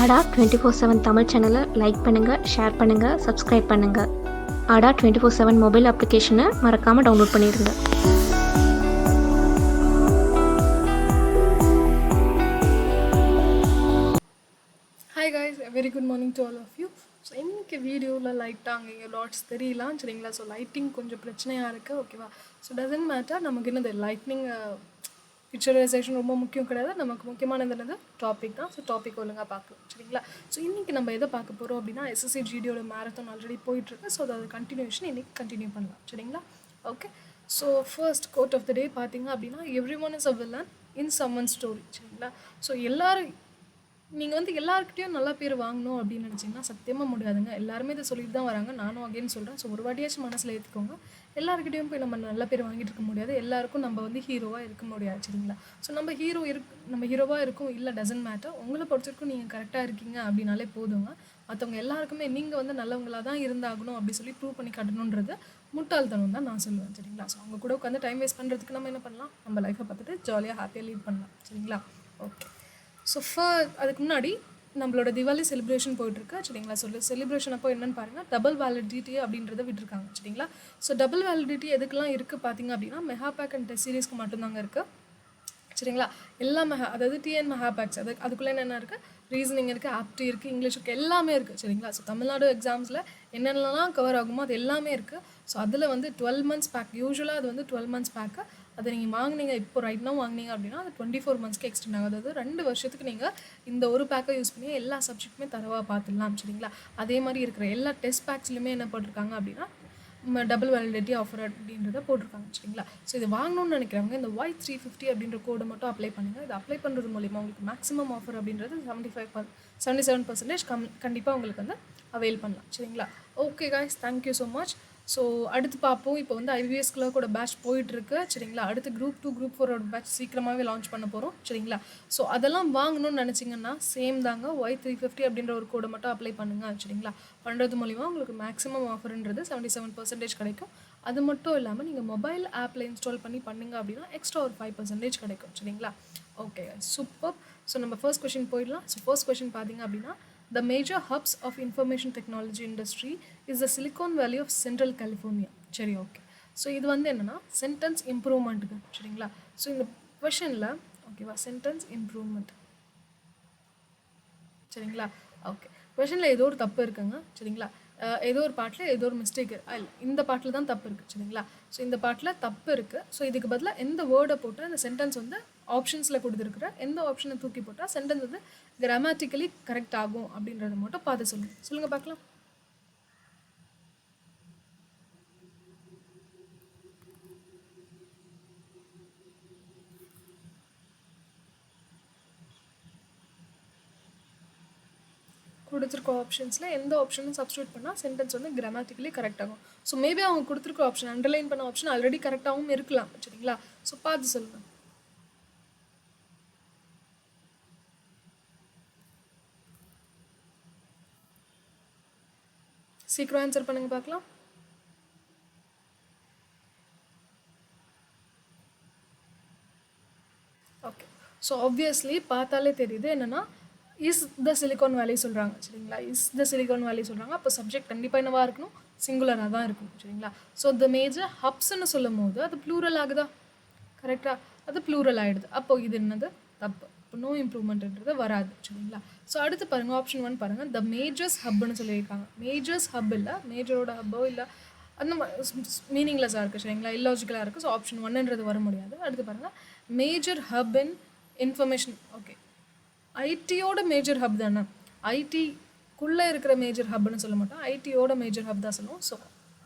ஆடா 24/7 தமிழ் சேனலை லைக் பண்ணுங்கள், ஷேர் பண்ணுங்கள், சப்ஸ்கிரைப் பண்ணுங்கள். ஆடா 24/7 மொபைல் அப்ளிகேஷனை மறக்காமல் டவுன்லோட் பண்ணிடுங்க. Hi guys, very good morning to all of you. So இன்றைக்கி வீடியோவில் லைட்டாக அங்கே லாட்ஸ் தெரியலாம் சரிங்களா. ஸோ லைட்டிங் கொஞ்சம் பிரச்சனையாக இருக்குது, ஓகேவா. ஸோ டசன்ட் மேட்டர், நமக்கு என்னது லைட்னிங் பிக்சரைசேஷன் ரொம்ப முக்கியம் கிடையாது. நமக்கு முக்கியமானது என்னது டாபிக் தான். ஸோ டாபிக் ஒழுங்காக பார்க்கலாம் சரிங்களா. ஸோ இன்றைக்கி நம்ம எதை பார்க்க போகிறோம் அப்படின்னா, எஸ்எஸ்சி ஜிடியோட மேரத்தான் ஆல்ரெடி போயிட்டுருக்கு. ஸோ அதோட கண்டினியூஷன் இன்றைக்கி கண்டினியூ பண்ணலாம் சரிங்களா. Okay, so first quote of the day பார்த்தீங்க அப்படின்னா, everyone is a villain in someone story சரிங்களா. ஸோ எல்லோரும் நீங்கள் வந்து எல்லாருக்கிட்டையும் நல்ல பேர் வாங்கணும் அப்படின்னு நினச்சிங்கன்னா சத்தியமாக முடியாதுங்க. எல்லாருமே இதை சொல்லிட்டு தான் வராங்க, நானும் அகைன் சொல்கிறேன். ஸோ ஒரு வாட்டியாச்சும் மனசில் ஏற்றுக்கோங்க. எல்லாருக்கிட்டையும் போய் நம்ம நல்ல பேர் வாங்கிட்டு இருக்க முடியாது, எல்லாருக்கும் நம்ம வந்து ஹீரோவாக இருக்க முடியாது சரிங்களா. ஸோ நம்ம ஹீரோவாக இருக்கும் இல்லை, டசன்ட் மேட்டர். உங்களை பொறுத்திருக்கும் நீங்கள் கரெக்டாக இருக்கீங்க அப்படின்னாலே போதுங்க. மற்றவங்க எல்லாருக்குமே நீங்கள் வந்து நல்லவங்களாக தான் இருந்தாகணும் அப்படி சொல்லி ப்ரூவ் பண்ணி காட்டணுன்றது முட்டாள்தனம் தான் நான் சொல்லுவேன் சரிங்களா. ஸோ அவங்க கூட உட்காந்து டைம் வேஸ்ட் பண்ணுறதுக்கு நம்ம என்ன பண்ணலாம், நம்ம லைஃப்பை பார்த்துட்டு ஜாலியாக ஹாப்பியாக லீட் பண்ணலாம் சரிங்களா. ஓகே, ஸோ அதுக்கு முன்னாடி நம்மளோட திவாலி செலிப்ரேஷன் போயிட்டுருக்கு சரிங்களா. செலிப்ரேஷன் அப்போ என்னென்னு பாருங்கள், டபுள் வேலிடிட்டி அப்படின்றத விட்டுருக்காங்க சரிங்களா. ஸோ டபுள் வேலிடிட்டி எதுக்கெல்லாம் இருக்குது பார்த்தீங்க அப்படின்னா, மெகா பேக் அண்ட் டெஸ்ட் சீரீஸ்க்கு மட்டும்தாங்க இருக்குது சரிங்களா. எல்லா அதாவது டிஎன் மெகா பேக்ஸ் அதுக்குள்ளே என்னென்ன இருக்குது, ரீசனிங் இருக்குது, ஆப்டி இருக்குது, இங்கிலீஷ் இருக்குது, எல்லாமே இருக்குது சரிங்களா. ஸோ தமிழ்நாடு எக்ஸாம்ஸில் என்னென்னலாம் கவர் ஆகுமோ அது எல்லாமே இருக்குது. ஸோ அதில் வந்து 12 months பேக், யூஸ்வலாக அது வந்து 12 months பேக்கு. அதை நீங்கள் வாங்கினீங்க இப்போ ரைட்னா வாங்கினீங்க அப்படின்னா அது 24 monthsக்கு எக்ஸ்டெண்ட் ஆகும். அதாவது 2 வருஷத்துக்கு நீங்கள் இந்த ஒரு பேக்கை யூஸ் பண்ணி எல்லா சப்ஜெக்ட்டுமே தரவாக பார்த்துடலாம் சரிங்களா. அதே மாதிரி இருக்கிற எல்லா டெஸ்ட் பேக்ஸ்லையுமே என்ன போட்டிருக்காங்க அப்படின்னா, டபுள் வேலிடிட்டி ஆஃபர் அப்படின்றத போட்டிருக்காங்க சரிங்களா. ஸோ இது வாங்கணும்னு நினைக்கிறவங்க இந்த Y350 அப்படின்ற கோடை மட்டும் அப்ளை பண்ணுங்கள். இது அப்ளை பண்ணுறது மூலிமா உங்களுக்கு மேக்ஸிமம் ஆஃபர் அப்படின்றது 77% கண்டிப்பாக உங்களுக்கு வந்து அவைல் பண்ணலாம் சரிங்களா. Okay guys, thank you so much. So அடுத்து பார்ப்போம். இப்போ வந்து IVS கூட பேட்ச் போயிட்டுருக்கு சரிங்களா. அடுத்து Group 2 Group 4 பேட்ச் சீக்கிரமாகவே லான்ச் பண்ண போகிறோம் சரிங்களா. ஸோ அதெல்லாம் வாங்கணும்னு நினச்சிங்கன்னா சேம் தாங்க, Y350 அப்படின்ற ஒரு கோடை மட்டும் அப்ளை பண்ணுங்கள் சரிங்களா. பண்ணுறது மூலிமா உங்களுக்கு மேக்ஸிமம் ஆஃபர்ன்றது 77% கிடைக்கும். அது மட்டும் இல்லாமல் நீங்கள் மொபைல் ஆப்பில் இன்ஸ்டால் பண்ணி பண்ணுங்க அப்படின்னா எக்ஸ்ட்ரா ஒரு 5% கிடைக்கும் சரிங்களா. Okay super. ஸோ நம்ம ஃபர்ஸ்ட் கொஷின் போயிடலாம். ஸோ ஃபர்ஸ்ட் கொஷின் பார்த்தீங்க அப்படின்னா, the major hubs of information technology industry is the Silicon Valley of Central California. சரி, ஓகே. ஸோ இது வந்து என்னென்னா சென்டென்ஸ் இம்ப்ரூவ்மெண்ட்டுக்கு சரிங்களா. ஸோ இந்த கொஷனில் ஓகேவா, சென்டென்ஸ் இம்ப்ரூவ்மெண்ட் சரிங்களா. ஓகே, கொஷனில் ஏதோ ஒரு தப்பு இருக்குங்க சரிங்களா. ஏதோ ஒரு பாட்டில் ஏதோ ஒரு மிஸ்டேக் இல்லை, இந்த பாட்டில் தான் தப்பு இருக்குது சரிங்களா. ஸோ இந்த பாட்டில் தப்பு இருக்குது. ஸோ இதுக்கு பதிலாக எந்த வேர்டை போட்டால் இந்த சென்டென்ஸ் வந்து ஆப்ஷன்ஸில் கொடுத்துருக்குற எந்த ஆப்ஷனை தூக்கி போட்டால் சென்டென்ஸ் வந்து கிராமட்டிக்கலி கரெக்ட் ஆகும் அப்படின்றத மட்டும் பார்த்து சொல்லுங்கள் பார்க்கலாம். கொடுத்துருக்க ஆப்ஷன்ஸில் எந்த ஆப்ஷனும் சப்ஸ்டியூட் பண்ணால் சென்டென்ஸ் வந்து கிராமட்டிக்கலி கரெக்ட் ஆகும். ஸோ மேபி அவங்க கொடுத்துருக்க ஆப்ஷன், அண்டர்லைன் பண்ண ஆப்ஷன் ஆல்ரெடி கரெக்டாகவும் இருக்கலாம் சரிங்களா. ஸோ பார்த்து சொல்லுங்கள். சீக்கிரம் ஆன்சர் பண்ணுங்க பார்க்கலாம். ஓகே, ஸோ ஆப்வியஸ்லி பார்த்தாலே தெரியுது என்னென்னா இஸ் த சிலிகான் வேலி சொல்கிறாங்க சரிங்களா. இஸ் த சிலிகான் வேலி சொல்கிறாங்க, அப்போ சப்ஜெக்ட் கண்டிப்பாக என்னவாக இருக்கணும், சிங்குலராக தான் இருக்கணும் சரிங்களா. ஸோ த மேஜர் ஹப்ஸ்ன்னு சொல்லும் போது அது ப்ளூரல் ஆகுதா, கரெக்டாக அது ப்ளூரல் ஆகிடுது. அப்போ இது என்னது தப்பு, இப்போ நோ இம்ப்ரூவ்மெண்ட்ன்றது வராது சரிங்களா. ஸோ அடுத்து பாருங்கள், ஆப்ஷன் 1 பாருங்கள், த மேஜர்ஸ் ஹப்னு சொல்லியிருக்காங்க. மேஜர்ஸ் ஹப் இல்லை, மேஜரோட ஹப்போ இல்லை, அந்த மீனிங்லெஸ்ஸாக இருக்குது சரிங்களா, இல்லாஜிக்கலாக இருக்குது. ஸோ ஆப்ஷன் 1ன்றது வர முடியாது. அடுத்து பாருங்கள், major hub in information. Okay, ஐடியோட மேஜர் ஹப் தானே, ஐடிக்குள்ளே இருக்கிற மேஜர் ஹப்னு சொல்ல மாட்டோம், ஐடியோட மேஜர் ஹப் தான் சொல்லுவோம். ஸோ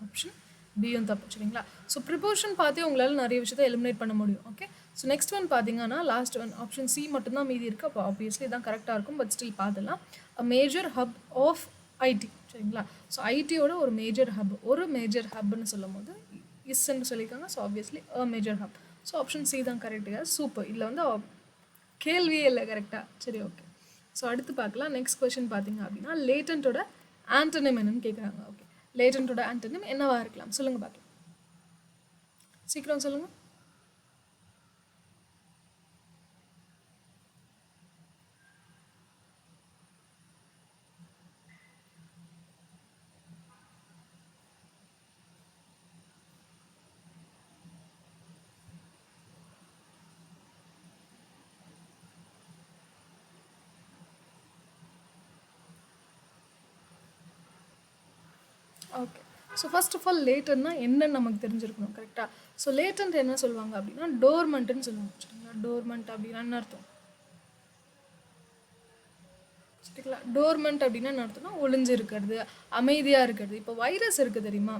ஆப்ஷன் பியும் தப்பு சரிங்களா. ஸோ ப்ரிப்போர்ஷன் பார்த்தே உங்களால் நிறைய விஷயத்தை எலிமினேட் பண்ண முடியும். ஓகே, ஸோ நெக்ஸ்ட் ஒன் பார்த்தீங்கன்னா லாஸ்ட் ஒன் ஆப்ஷன் சி மட்டும்தான் மீதி இருக்குது. அப்போ ஆப்வியஸ்லி தான் கரெக்டாக இருக்கும், பட் ஸ்டில் பார்த்துலாம். A major hub of IT சரிங்களா. ஸோ ஐடியோட ஒரு மேஜர் ஹப்னு சொல்லும் போது இஸ்ன்னு சொல்லியிருக்காங்க. So obviously a major hub. So option C தான் கரெக்டுங்க. சூப்பர், இதில் வந்து கேள்வியே இல்லை கரெக்டாக. சரி, ஓகே. ஸோ அடுத்து பார்க்கலாம். நெக்ஸ்ட் கொஷின் பார்த்தீங்க அப்படின்னா, லேட்டன்ட்டோட ஆண்டனிம் என்னன்னு கேட்குறாங்க. ஓகே, லேட்டன்ட்டோட ஆண்டனிம் என்னவாக இருக்கலாம் சொல்லுங்கள் பார்க்கலாம், சீக்கிரம் சொல்லுங்கள். Okay. So first of all லேட்டன்னா என்னன்னு நமக்கு தெரிஞ்சிருக்கணும், கரெக்டாக? ஸோ லேட்டன்ட் என்ன சொல்லுவாங்க அப்படின்னா டோர்மெண்ட்டுன்னு சொல்லுவாங்க, சரிங்களா? டோர்மெண்ட் அப்படின்னா என்ன அர்த்தம்? சரிங்களா? டோர்மெண்ட் அப்படின்னா என்ன அர்த்தம்னா ஒளிஞ்சு இருக்கிறது, அமைதியாக இருக்கிறது. இப்போ வைரஸ் இருக்குது தெரியுமா?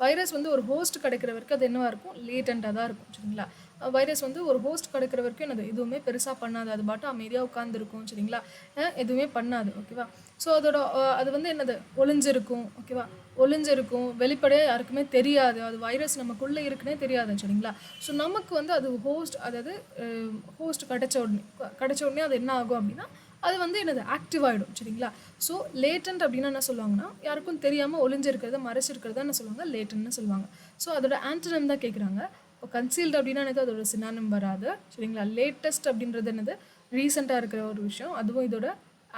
வைரஸ் வந்து ஒரு ஹோஸ்ட் கிடைக்கிற வரைக்கும் அது என்னவா இருக்கும்? லேட்டண்ட்டாக தான் இருக்கும், சரிங்களா? வைரஸ் வந்து ஒரு ஹோஸ்ட் கிடைக்கிற வரைக்கும் என்னது எதுவுமே பெருசாக பண்ணாது, அது பாட்டு அமைதியாக உட்காந்துருக்கும், சரிங்களா? எதுவுமே பண்ணாது, ஓகேவா? ஸோ அதோட அது வந்து என்னது ஒளிஞ்சிருக்கும், ஓகேவா? ஒளிஞ்சிருக்கும், வெளிப்படையாக யாருக்குமே தெரியாது, அது வைரஸ் நமக்குள்ளே இருக்குன்னே தெரியாது, சரிங்களா? ஸோ நமக்கு வந்து அது ஹோஸ்ட், அதாவது ஹோஸ்ட் கிடைச்ச உடனே அது என்ன ஆகும் அப்படின்னா அது வந்து என்னது ஆக்டிவ் ஆகிடும், சரிங்களா? ஸோ லேட்டன்ட் அப்படின்னா என்ன சொல்லுவாங்கன்னா யாருக்கும் தெரியாமல் ஒளிஞ்சிருக்கிறத மறைச்சிருக்கிறத என்ன சொல்லுவாங்க? லேட்டன்ட்னு சொல்லுவாங்க. ஸோ அதோட ஆன்டனம் தான் கேட்குறாங்க. இப்போ கன்சீல்டு அப்படின்னா எனக்கு அதோட சினானிம் வராது, சரிங்களா? லேட்டஸ்ட் அப்படின்றது என்னது ரீசெண்டாக இருக்கிற ஒரு விஷயம், அதுவும் இதோட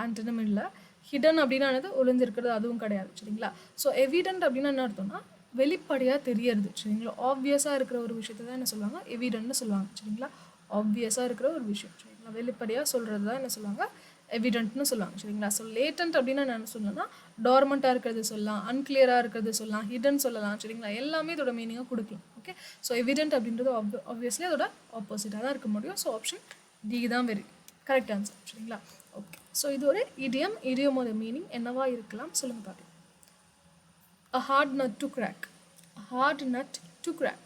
ஆன்டனம் இல்லை. ஹிடன் அப்படின்னா என்னது ஒளிஞ்சிருக்கிறது, அதுவும் கிடையாது, சரிங்களா? ஸோ எவிடென்ட் அப்படின்னா என்ன அர்த்தம்னா வெளிப்படையாக தெரியறது, சரிங்களா? ஆப்வியஸாக இருக்கிற ஒரு விஷயத்தை தான் என்ன சொல்லுவாங்க? எவிடென்ட்னு சொல்லுவாங்க, சரிங்களா? ஆப்வியஸாக இருக்கிற ஒரு விஷயம், சரிங்களா? வெளிப்படையாக சொல்கிறது தான் என்ன சொல்லுவாங்க? எவிடென்ட்னு சொல்லுவாங்க, சரிங்களா? ஸோ லேட்டன்ட் அப்படின்னா என்ன சொல்லணும்னா டார்மெண்ட்டாக இருக்கிறது சொல்லலாம், அன்கிளியராக இருக்கிறது சொல்லலாம், ஹிடன் சொல்லலாம், சரிங்களா? எல்லாமே இதோட மீனிங்காக கொடுக்கலாம், ஓகே? ஸோ எவிடென்ட் அப்படின்றது ஆப்வியஸ்லி அதோட ஆப்போசிட்டாக தான் இருக்க முடியும். ஸோ ஆப்ஷன் டி தான் வெரி கரெக்ட் ஆன்சர், சரிங்களா? ஓகே. ஸோ இது ஒரு இடியமோட மீனிங் என்னவா இருக்கலாம் சொல்லுங்க பார்க்கலாம். A hard nut to crack. A hard nut to crack.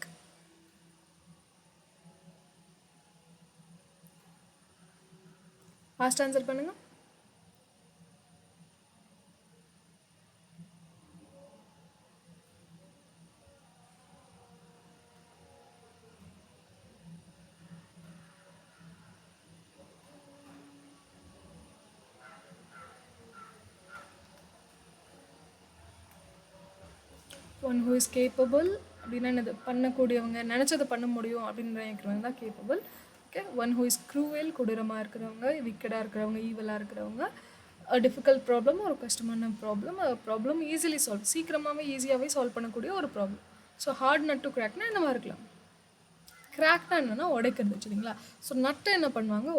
Fast answer பண்ணுங்க. ஒன் ஹூ இஸ் கேப்பபிள் அப்படின்னா என்னது? பண்ணக்கூடியவங்க, நினச்சதை பண்ண முடியும் அப்படின்னு நினைக்கிறவங்க தான் capable, okay? One who is cruel, கொடூரமாக இருக்கிறவங்க, விக்கடாக இருக்கிறவங்க, ஈவலாக இருக்கிறவங்க. டிஃபிகல்ட் ப்ராப்ளம், ஒரு கஷ்டமான ப்ராப்ளம் ஈஸிலி சால்வ், சீக்கிரமாகவே ஈஸியாகவே சால்வ் பண்ணக்கூடிய ஒரு problem. So hard nut to கிராக்னா என்னவா இருக்கலாம்? கிராக்னா என்னென்னா உடைக்கிறது, சரிங்களா? ஸோ நட்டை என்ன பண்ணுவாங்க?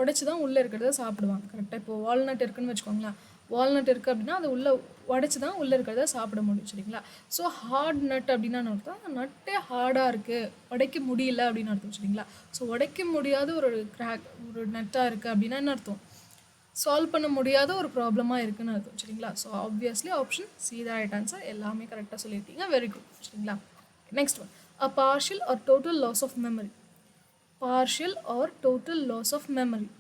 உடைச்சி தான் உள்ளே இருக்கிறத சாப்பிடுவாங்க, கரெக்டாக? இப்போ வால்நட் இருக்குன்னு வச்சுக்கோங்களேன், வால்நட் இருக்குது அப்படின்னா அது உள்ளே உடைச்சி தான் உள்ளே இருக்கிறத சாப்பிட முடியும், சரிங்களா? ஸோ ஹார்ட் நட் அப்படின்னா அர்த்தம் நட்டே ஹார்டாக இருக்குது, உடைக்க முடியல அப்படின்னு அர்த்தம், சரிங்களா? ஸோ உடைக்க முடியாத ஒரு ஒரு நட்டாக இருக்குது அப்படின்னா என்ன அர்த்தம்? சால்வ் பண்ண முடியாத ஒரு ப்ராப்ளமாக இருக்குன்னு அர்த்தம், சரிங்களா? So obviously option see the right answer. எல்லாமே கரெக்டாக சொல்லியிருக்கீங்க, வெரி குட், சரிங்களா? Next one, a partial or total loss of memory. Partial or total loss of memory.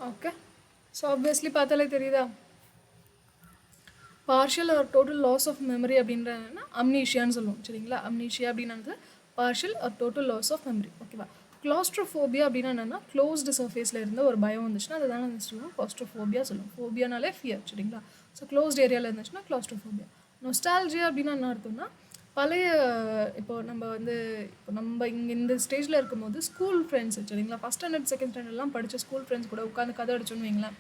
Okay. So obviously பார்த்தாலே தெரியுதா? Partial or total loss of memory அப்படின்றதுனா அம்னீஷியான்னு சொல்லுவோம், சரிங்களா? அம்னீஷியா அப்படின்னா partial or total loss of memory, ஓகேவா? Claustrophobia அப்படின்னா என்னென்னா க்ளோஸ்டு சர்ஃபேஸில் இருந்து ஒரு பயம் வந்துச்சுன்னா அதை தானே சொல்லுவோம் கிளாஸ்ட்ரோஃபோபியா சொல்லுவோம். ஃபோபியானாலே ஃபியர், சரிங்களா? ஸோ க்ளோஸ்ட் ஏரியாவில் இருந்துச்சுன்னா கிளாஸ்ட்ரோஃபோபியா. நொஸ்டால்ஜியா அப்படின்னா என்ன அர்த்தம்னா பழைய, இப்போ நம்ம இங்கே இந்த ஸ்டேஜில் இருக்கும்போது ஸ்கூல் ஃப்ரெண்ட்ஸ், சரிங்களா? ஃபஸ்ட் ஸ்டாண்டர்ட் செகண்ட் ஸ்டாண்டர்ட்லாம் படித்த ஸ்கூல் ஃப்ரெண்ட்ஸ் கூட உட்காந்து கதை அடிச்சோன்னு வைங்களேன்,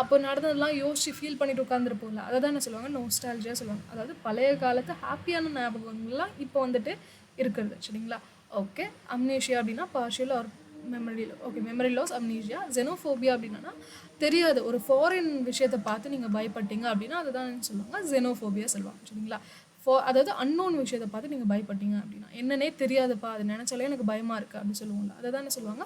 அப்போ நடந்ததெல்லாம் யோசிச்சு ஃபீல் பண்ணிட்டு உட்காந்துருப்போம்ல, அதை தான் என்ன சொல்லுவாங்க? நோஸ்டால்ஜியா சொல்லுவாங்க. அதாவது பழைய காலத்து ஹாப்பியான ஞாபகங்கள்லாம் இப்போ வந்துட்டு இருக்கிறது, சரிங்களா? ஓகே. அம்னீஷியா அப்படின்னா partial or memory, okay, memory loss, amnesia. Xenophobia அப்படின்னா தெரியாது ஒரு ஃபாரின் விஷயத்தை பார்த்து நீங்கள் பயப்பட்டீங்க அப்படின்னா அதை தான் சொல்லுவாங்க ஜெனோஃபோபியா சொல்லுவாங்க, சரிங்களா? அதாவது அன்னோன் விஷயத்தை பார்த்து நீங்கள் பயப்பட்டீங்க அப்படின்னா என்னன்னே தெரியாதுப்பா, அது நினச்சாலே எனக்கு பயமாக இருக்குது அப்படின்னு சொல்லுவாங்க, அதை தான் என்ன சொல்லுவாங்க?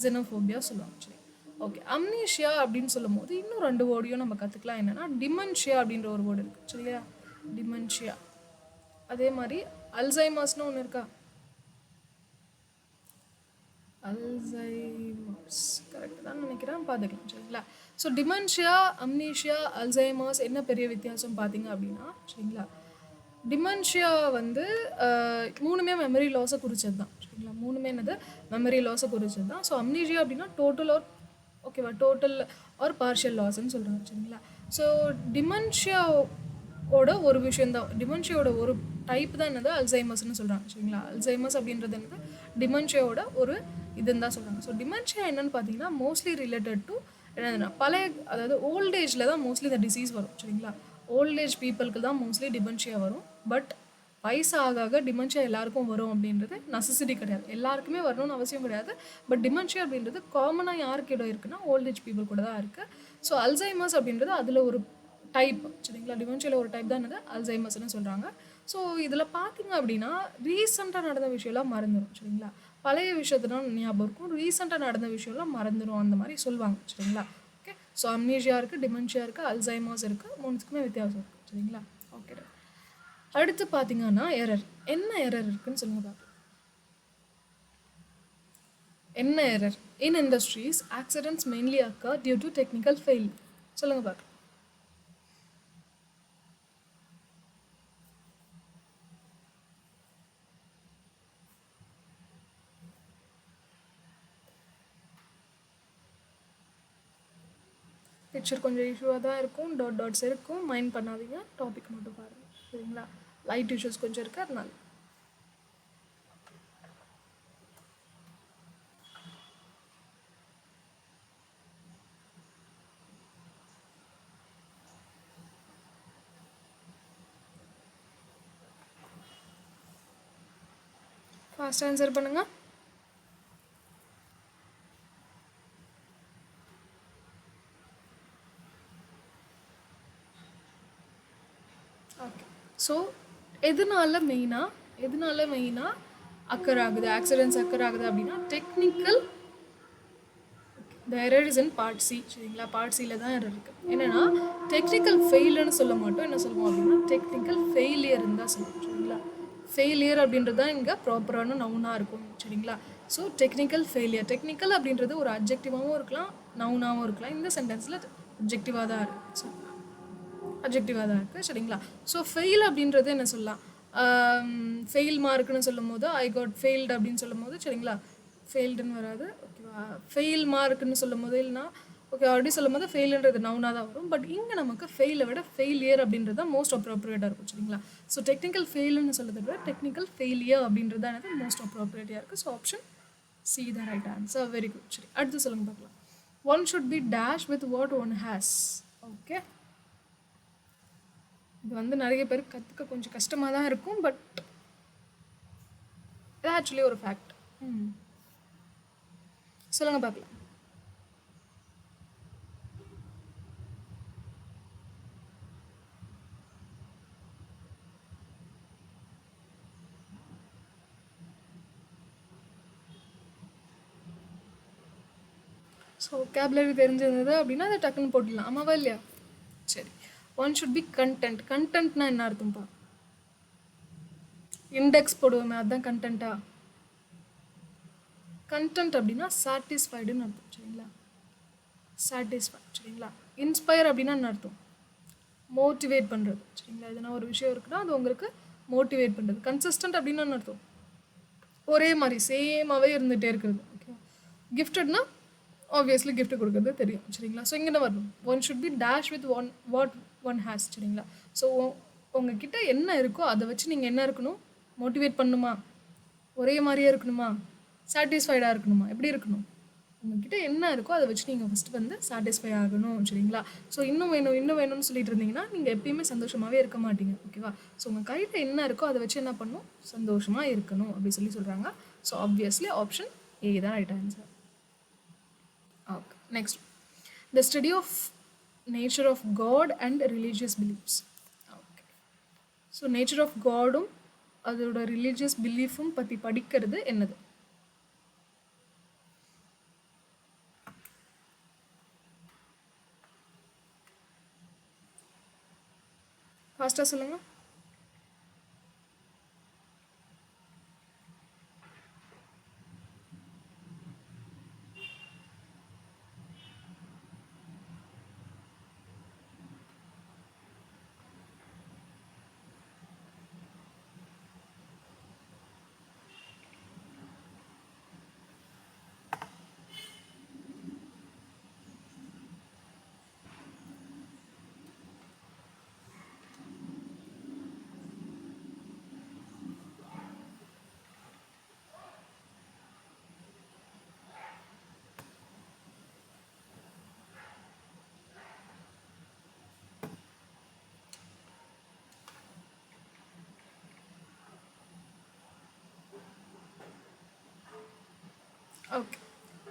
ஜெனோஃபோபியா சொல்லுவாங்க, சரி? ஓகே. அம்னீஷியா அப்படின்னு சொல்லும் போது இன்னும் 2 வேர்டையும் நம்ம கற்றுக்கலாம். என்னென்னா டிமென்ஷியா அப்படின்ற ஒரு வேர்டு இருக்குது, சரியா? டிமென்ஷியா. அதே மாதிரி அல்சைமர்ஸ்னு ஒன்று இருக்கா? அல்சைமர்ஸ் கரெக்ட் தான் நினைக்கிறேன், பார்த்துக்கலாம், சரிங்களா? ஸோ டிமென்ஷியா, அம்னீஷியா, அல்சைமர்ஸ் என்ன பெரிய வித்தியாசம் பார்த்தீங்க அப்படின்னா, சரிங்களா, டிமென்ஷியா வந்து மூணுமே மெமரி லாஸை குறிச்சது தான், சரிங்களா? மூணுமே என்னது? மெமரி லாஸை குறிச்சது தான். ஸோ அம்னீஷியா அப்படின்னா டோட்டல் ஆர், ஓகேவா, டோட்டல் ஆர் பார்ஷியல் லாஸ்ன்னு சொல்கிறாங்க, சரிங்களா? ஸோ டிமென்ஷியா ஓட ஒரு விஷயம் தான், டிமென்ஷியாவோட ஒரு டைப் தான் என்னது அல்சைமர்ஸ்னு சொல்கிறாங்க. சரிங்களா, அல்சைமர்ஸ் அப்படின்றது என்னது டிமென்ஷியாவோட ஒரு இதுன்னு தான் சொல்கிறாங்க. ஸோ டிமென்ஷியா என்னன்னு பார்த்தீங்கன்னா மோஸ்ட்லி ரிலேட்டட் டு என்னதுன்னா பழைய, அதாவது ஓல்ட் ஏஜில் தான் மோஸ்ட்லி இந்த டிசீஸ் வரும். சரிங்களா, ஓல்ட் ஏஜ் பீப்புளுக்கு தான் மோஸ்ட்லி டிமென்ஷியா வரும். பட் வயசு ஆக ஆக டிமென்ஷியா எல்லாருக்கும் வரும் அப்படின்றது நெசசிட்டி கிடையாது, எல்லாருக்குமே வரணும்னு அவசியம் கிடையாது. பட் டிமென்ஷியா அப்படின்றது காமனாக யாருக்கு இடம் இருக்குன்னா ஓல்ட் ஏஜ் பீப்புள் கூட தான் இருக்குது. ஸோ அல்சைமர்ஸ் அப்படின்றது அதில் ஒரு டைப். சரிங்களா, டிமென்ஷியாவில் ஒரு டைப் தான் என்னது அல்சைமர்ஸ்னு சொல்கிறாங்க. ஸோ இதில் பார்த்தீங்க அப்படின்னா ரீசெண்டாக நடந்த விஷயம்லாம் மறந்துடும். சரிங்களா, பழைய விஷயத்தான் ஞாபகம் இருக்கும், ரீசெண்டாக நடந்த விஷயம்லாம் மறந்துடும் அந்த மாதிரி சொல்லுவாங்க. சரிங்களா, ஓகே. ஸோ அம்னீஷியா இருக்குது, டிமென்ஷியா இருக்குது, அல்சைமர்ஸ் இருக்குது, மூணுத்துக்குமே வித்தியாசம் இருக்குது. சரிங்களா, ஓகே. அடுத்து பார்த்தீங்கன்னா எரர். என்ன எரர் இருக்குன்னு சொல்லுங்க பார்க்கலாம். என்ன error? In industries accidents mainly occur due to technical fail. சொல்லுங்க பார்க்கலாம். பிக்சர் கொஞ்சம் இஷ்யூவாக தான் இருக்கும், டாட்ஸ் இருக்கும், மைண்ட் பண்ணாதீங்க, டாபிக் மட்டும் பாருங்கள். சரிங்களா, லைட் இஷ்யூஸ் கொஞ்சம் இருக்குது அதனால. ஃபாஸ்ட் ஆன்சர் பண்ணுங்கள். ஓகே. ஸோ எதனால மெயினாக அக்கர் ஆகுது, ஆக்சிடென்ட்ஸ் அக்கர் ஆகுது அப்படின்னா technical. The error is in part C. சரிங்களா, பார்ட் சியில் தான் எரர் இருக்குது. என்னென்னா டெக்னிக்கல் ஃபெயிலுன்னு சொல்ல மாட்டோம், என்ன சொல்லுவோம் அப்படின்னா டெக்னிக்கல் ஃபெயிலியர்னு தான் சொல்லுவோம். சரிங்களா, ஃபெயிலியர் அப்படின்றது தான் இங்கே ப்ராப்பரான நவுனாக இருக்கும். சரிங்களா, ஸோ டெக்னிக்கல் ஃபெயிலியர், டெக்னிக்கல் அப்படின்றது ஒரு அப்ஜெக்டிவாகவும் இருக்கலாம், நவுனாகவும் இருக்கலாம். இந்த சென்டென்ஸில் அப்ஜெக்டிவாக தான் இருக்குது. ஸோ அப்ஜெக்டிவாக தான் இருக்குது. சரிங்களா, ஸோ ஃபெயில் அப்படின்றது என்ன சொல்லலாம், ஃபெயில் மார்க்குன்னு சொல்லும் போது ஐ காட் ஃபெயில்டு அப்படின்னு சொல்லும் போது, சரிங்களா, ஃபெயில்டுன்னு வராது. ஓகேவா, ஃபெயில் மார்க்குன்னு சொல்லும் போது இல்லைனா ஓகே அப்படி சொல்லும் போது ஃபெயிலுன்றது நவுனாக தான் வரும். பட் இங்கே நமக்கு ஃபெயிலை விட ஃபெயிலியர் அப்படின்றது தான் மோஸ்ட் அப்ரோப்ரியேட்டாக இருக்கும். சரிங்களா, ஸோ டெக்னிக்கல் ஃபெயிலுன்னு சொல்கிறத விட டெக்னிக்கல் ஃபெயிலியர் அப்படின்றது தான் எனக்கு மோஸ்ட் அப்ரோப்ரியேட்டாக இருக்குது. So option see the right answer. Very good. சரி, அடுத்து சொல்லுங்க பார்க்கலாம். One should be dash with what one has. Okay, இது வந்து நிறைய பேருக்கு கற்றுக்க கொஞ்சம் கஷ்டமாக தான் இருக்கும், பட் இது ஆக்சுவலி ஒரு ஃபேக்ட். சொல்லுங்க பார்க்கலாம். ஸோ vocabulary தெரிஞ்சிருந்தது அப்படின்னா அதை டக்குன்னு போட்டுடலாம், ஆமாவா இல்லையா? சரி, ஒன் ஷுட் பி கண்டென்ட். கண்டென்ட்னா என்ன அர்த்தம்ப்பா? இண்டெக்ஸ் போடுவோமே அதுதான் கண்டென்ட்டா? கண்டென்ட் அப்படின்னா சாட்டிஸ்ஃபைடுன்னு அர்த்தம். சரிங்களா, சாட்டிஸ்ஃபைட். சரிங்களா, இன்ஸ்பயர் அப்படின்னா என்ன அர்த்தம்? மோட்டிவேட் பண்ணுறது. சரிங்களா, எதனா ஒரு விஷயம் இருக்குன்னா அது உங்களுக்கு மோட்டிவேட் பண்ணுறது. கன்சிஸ்டன்ட் அப்படின்னா என்ன அர்த்தம்? ஒரே மாதிரி சேமாகவே இருந்துகிட்டே இருக்கிறது. ஓகே, கிஃப்டட்னா ஆப்வியஸ்லி கிஃப்ட் கொடுக்குறது தெரியும். சரிங்களா, ஸோ இங்கே வரணும் one should be dash with what one has. சரிங்களா, ஸோ உங்ககிட்ட என்ன இருக்கோ அதை வச்சு நீங்கள் என்ன இருக்கணும்? மோட்டிவேட் பண்ணணுமா? ஒரே மாதிரியே இருக்கணுமா? சாட்டிஸ்ஃபைடாக இருக்கணுமா? எப்படி இருக்கணும்? உங்ககிட்ட என்ன இருக்கோ அதை வச்சு நீங்கள் ஃபஸ்ட்டு வந்து சாட்டிஸ்ஃபை ஆகணும். சரிங்களா, ஸோ இன்னும் வேணும்னு சொல்லிட்டு இருந்தீங்கன்னா நீங்கள் எப்பயுமே சந்தோஷமாகவே இருக்க மாட்டீங்க. ஓகேவா, ஸோ உங்கள் கையில் என்ன இருக்கோ அதை வச்சு என்ன பண்ணணும்? சந்தோஷமாக இருக்கணும் அப்படி சொல்கிறாங்க. ஸோ ஆப்வியஸ்லி ஆப்ஷன் ஏ தான் right answer. Okay, next, the study of nature of God and religious beliefs. Okay, so nature of Godum அதோட religious beliefum பற்றி படிக்கிறது என்னது? ஃபாஸ்ட்டாக சொல்லுங்கள்.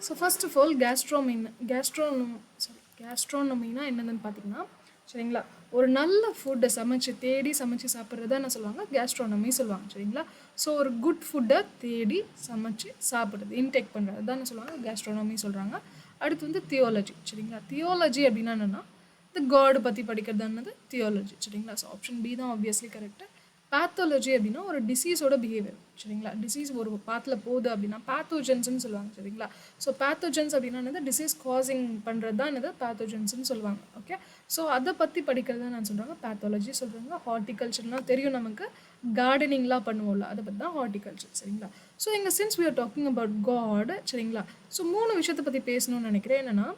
ஸோ ஃபர்ஸ்ட் ஆஃப் ஆல் கேஸ்ட்ரோனமினா என்னதுன்னு பார்த்தீங்கன்னா சரிங்களா, ஒரு நல்ல ஃபுட்டை சமைச்சு சாப்பிட்றத என்ன சொல்லுவாங்க, கேஸ்ட்ரோனமி சொல்லுவாங்க சரிங்களா. ஸோ ஒரு குட் ஃபுட்டை தேடி சமைச்சு சாப்பிட்றது, இன்டேக் பண்ணுறது தான் என்ன சொல்லுவாங்க, கேஸ்ட்ரோனமி சொல்கிறாங்க. அடுத்து வந்து தியோலஜி சரிங்களா. தியோலஜி அப்படின்னா என்னென்னா இந்த காடு பற்றி படிக்கிறதுன்றது தியோலஜி சரிங்களா. ஸோ ஆப்ஷன் பி தான் ஆப்வியஸ்லி கரெக்டு. பேத்தாலஜி அப்படின்னா ஒரு டிசீஸோட பிஹேவியர் சரிங்களா. டிசீஸ் ஒரு பாத்தில் போகுது அப்படின்னா பேத்தோஜென்ஸ்னு சொல்லுவாங்க சரிங்களா. ஸோ பேத்தோஜென்ஸ் அப்படின்னா என்னது, டிசீஸ் காசிங் பண்ணுறது தான் என்னது பேத்தோஜென்ஸ்னு சொல்லுவாங்க. ஓகே, ஸோ அதை பற்றி படிக்கிறது தான் நான் சொல்கிறாங்க பேத்தாலஜி சொல்கிறாங்க. ஹார்டிகல்ச்சர்லாம் தெரியும் நமக்கு, கார்டனிங்லாம் பண்ணுவோம்ல, அதை பற்றி தான் ஹார்டிகல்ச்சர் சரிங்களா. ஸோ இங்கே since we are talking about god சரிங்களா. ஸோ 3 விஷயத்தை பற்றி பேசணும்னு நினைக்கிறேன். என்னென்னா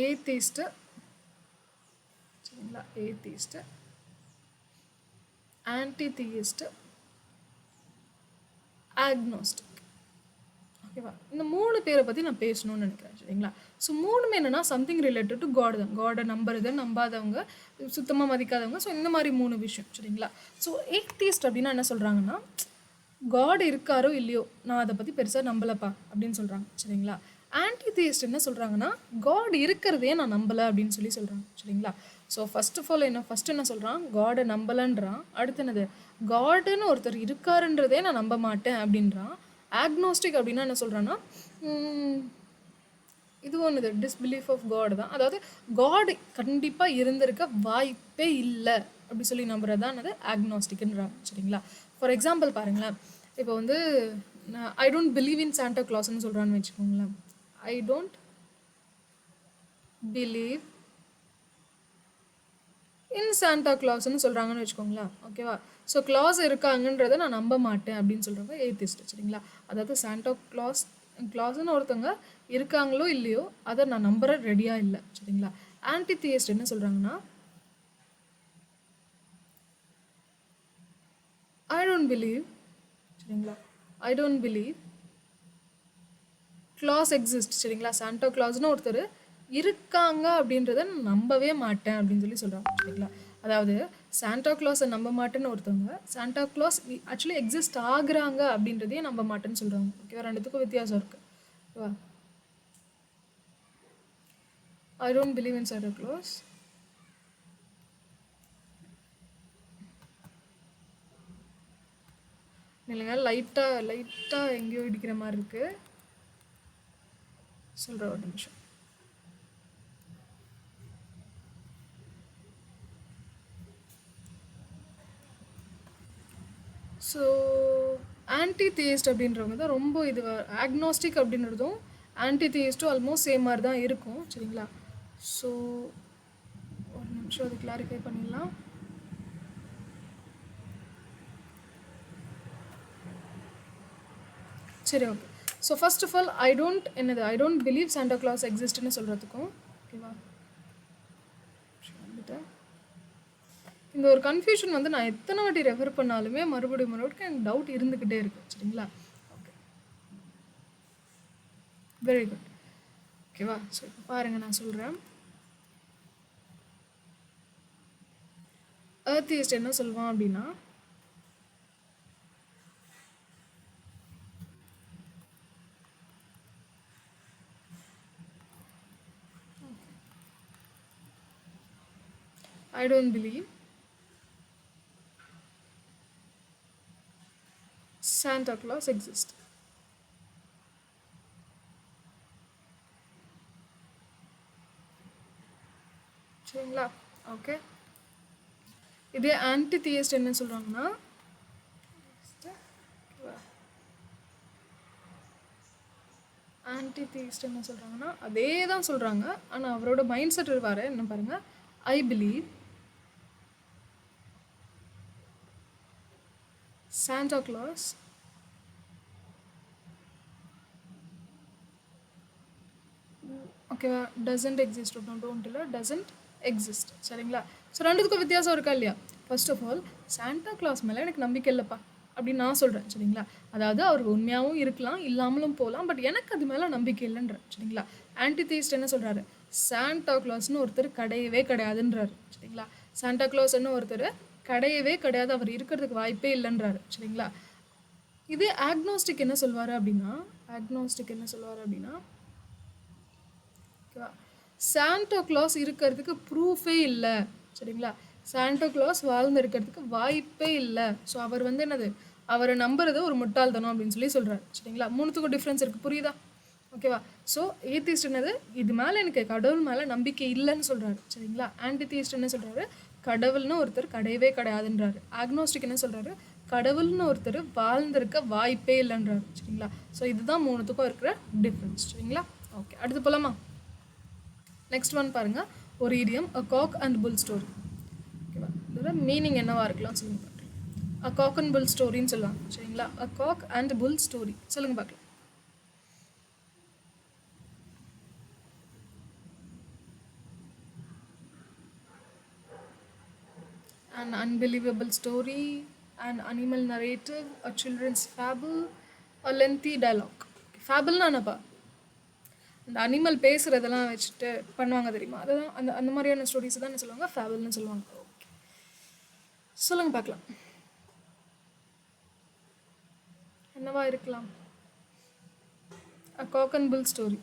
ஏத்திஸ்ட்டு சரிங்களா, ஏத்திஸ்ட்டு, ஆன்டிதியிஸ்ட்டு, ஆக்னோஸ்டிக். ஓகேவா, இந்த 3 பேரை பற்றி நான் பேசணும்னு நினைக்கிறேன் சரிங்களா. ஸோ 3மே என்னென்னா சம்திங் ரிலேட்டட் டு காட் தான். காடை நம்பாதவங்க, சுத்தமாக மதிக்காதவங்க. ஸோ இந்த மாதிரி 3 விஷயம் சரிங்களா. ஸோ ஏத்திஸ்ட் அப்படின்னா என்ன சொல்கிறாங்கன்னா, காட் இருக்காரோ இல்லையோ நான் அதை பற்றி பெருசாக நம்பலப்பா அப்படின்னு சொல்கிறாங்க சரிங்களா. ஆன்டிதியிஸ்ட் என்ன சொல்கிறாங்கன்னா, காட் இருக்கிறதே நான் நம்பலை அப்படின்னு சொல்கிறாங்க சரிங்களா. ஸோ ஃபர்ஸ்ட் ஆஃப் ஆல் என்ன சொல்கிறான், காடை நம்பலைன்றான். அடுத்து என்னது, காடுன்னு ஒருத்தர் இருக்காருன்றதே நான் நம்ப மாட்டேன் அப்படின்றான். ஆக்னோஸ்டிக் அப்படின்னா என்ன சொல்கிறான்னா, இது ஒன்று டிஸ்பிலீஃப் ஆஃப் காட் தான். அதாவது காடு கண்டிப்பாக இருந்திருக்க வாய்ப்பே இல்லை அப்படி சொல்லி நம்புறது தான் அது ஆக்னோஸ்டிக்ன்றாங்க சரிங்களா. ஃபார் எக்ஸாம்பிள் பாருங்களேன், இப்போ வந்து I don't believe in Santa கிளாஸ்ன்னு சொல்கிறான்னு வச்சுக்கோங்களேன். I don't believe in Santa கிளாஸ்ன்னு சொல்கிறாங்கன்னு வச்சுக்கோங்களேன். ஓகேவா, ஸோ கிளாஸ் இருக்காங்கன்றதை நான் நம்ப மாட்டேன் அப்படின்னு சொல்கிறவங்க ஏத்திஸ்ட் சரிங்களா. அதாவது சாண்டா கிளாஸ்ன்னு ஒருத்தவங்க இருக்காங்களோ இல்லையோ அதை நான் நம்புற ரெடியாக இல்லை சரிங்களா. ஆன்டிதியிஸ்ட் என்ன சொல்கிறாங்கன்னா, ஐ டோன்ட் பிலீவ் சரிங்களா, I don't believe Claus exist சரிங்களா. சாண்டா கிளாஸ்னு ஒருத்தர் இருக்காங்க அப்படின்றத நான் நம்பவே மாட்டேன் அப்படின்னு சொல்கிறாங்க சரிங்களா. அதாவது சாண்டா கிளாஸை நம்ப மாட்டேன்னு ஒருத்தவங்க, சாண்டா கிளாஸ் ஆக்சுவலி எக்ஸிஸ்ட் ஆகுறாங்க அப்படின்றதையே நம்ப மாட்டேன்னு சொல்கிறாங்க. ஓகேவா, ரெண்டுத்துக்கும் வித்தியாசம் இருக்குது. ஓகேவா, ஐ don't believe in Santa Claus, இல்லைங்க லைட்டாக எங்கேயோ இடிக்கிற மாதிரி இருக்குது, சொல்கிற ஒரு நிமிஷம். ஸோ ஆன்டிதியிஸ்ட் அப்படின்றவங்க தான் ரொம்ப இது. ஆக்னோஸ்டிக் அப்படின்றதும் ஆன்டிதியிஸ்ட்டும் ஆல்மோஸ்ட் சேம் மாதிரி தான் இருக்கும் சரிங்களா. ஸோ ஒரு நிமிஷம் அது கிளாரிஃபை பண்ணிடலாம். சரி, okay. So first of all I don't believe Santa Claus எக்ஸிஸ்ட்னு சொல்கிறதுக்கும், ஓகேவா, இந்த ஒரு கன்ஃபியூஷன் வந்து நான் எத்தனை வாட்டி ரெஃபர் பண்ணாலுமே மறுபடியும் எனக்கு டவுட் இருந்துக்கிட்டே இருக்கு சரிங்களா. Okay, very good. ஓகேவா, ஸோ இப்போ பாருங்கள், நான் சொல்கிறேன். ஏத்திஸ்ட் என்ன சொல்லுவான் அப்படின்னா, I don't believe Santa Claus exists. சரிங்களா, ஓகே. இதே ஆன்டிதியிஸ்ட் என்ன சொல்கிறாங்கன்னா, ஆன்டிதியிஸ்ட் என்ன சொல்கிறாங்கன்னா அதே தான் சொல்கிறாங்க. ஆனால் அவரோட மைண்ட் செட் வேறு. என்ன பாருங்கள், ஐ பிலீவ் Santa Claus ஓகேவா டசன்ட் எக்ஸிஸ்ட். டோன்ட் இல்லை, டசன்ட் எக்ஸிஸ்ட் சரிங்களா. ஸோ ரெண்டுத்துக்கும் வித்தியாசம் இருக்கா இல்லையா. First of all Santa Claus மேலே எனக்கு நம்பிக்கை இல்லைப்பா அப்படின்னு நான் சொல்கிறேன் சரிங்களா. அதாவது அவர் உண்மையாகவும் இருக்கலாம், இல்லாமலும் போகலாம், பட் எனக்கு அது மேலே நம்பிக்கை இல்லைன்றேன் சரிங்களா. ஆன்டிதியிஸ்ட் என்ன சொல்கிறாரு, சாண்டா கிளாஸ்னு ஒருத்தர் கிடையவே கிடையாதுன்றாரு சரிங்களா. சாண்டா கிளாஸ்ன்னு ஒருத்தர் கிடையவே கிடையாது, அவர் இருக்கிறதுக்கு வாய்ப்பே இல்லைன்றாரு சரிங்களா. இதே ஆக்னோஸ்டிக் என்ன சொல்வார் அப்படின்னா, அக்னாஸ்டிக் என்ன சொல்லுவார் அப்படின்னா, ஓகேவா, சாண்டோ கிளாஸ் இருக்கிறதுக்கு ப்ரூஃபே இல்லை. சரிங்களா, சாண்டோ கிளாஸ் வாழ்ந்து இருக்கிறதுக்கு வாய்ப்பே இல்லை. ஸோ அவர் வந்து என்னது, அவரை நம்புறது ஒரு முட்டாள்தனம் அப்படின்னு சொல்லி சொல்கிறார். சரிங்களா, மூணுத்துக்கும் டிஃப்ரென்ஸ் இருக்குது, புரியுதா? ஓகேவா. ஸோ ஏத்திஸ்ட் என்னது, இது மேலே எனக்கு கடவுள் மேலே நம்பிக்கை இல்லைன்னு சொல்கிறாரு. சரிங்களா, ஆன்டிதீஸ்ட் என்ன சொல்கிறாரு, கடவுள்னு ஒருத்தர் கிடையவே கிடையாதுன்றாரு. ஆக்னோஸ்டிக் என்ன சொல்கிறாரு, கடவுள்னு ஒருத்தர் வாழ்ந்திருக்க வாய்ப்பே இல்லைன்றாரு. சரிங்களா, ஸோ இதுதான் மூணுத்துக்கும் இருக்கிற டிஃப்ரென்ஸ். சரிங்களா, ஓகே, அடுத்து போகலாமா? நெக்ஸ்ட் ஒன் பாருங்கள், ஒரு இடியம், அ காக் அண்ட் புல் ஸ்டோரி. ஓகேவா, இதோட மீனிங் என்னவா இருக்கலாம் சொல்லுங்கள் பார்க்கலாம். அ காக் அண்ட் புல் ஸ்டோரின்னு சொல்லுவாங்க. சரிங்களா, அ காக் அண்ட் புல் ஸ்டோரி சொல்லுங்கள் பார்க்கலாம். An unbelievable story, an animal narrative, a children's fable, a lengthy dialogue. ஃபேபிள்னா என்னப்பா, இந்த அனிமல் பேசுகிறதெல்லாம் வச்சுட்டு பண்ணுவாங்க தெரியுமா, அதுதான் அந்த அந்த மாதிரியான ஸ்டோரிஸ் தான் என்ன சொல்லுவாங்க, ஃபேபிள்னு சொல்லுவாங்க. ஓகே, சொல்லுங்கள் பார்க்கலாம், என்னவா இருக்கலாம்? A cock and bull story.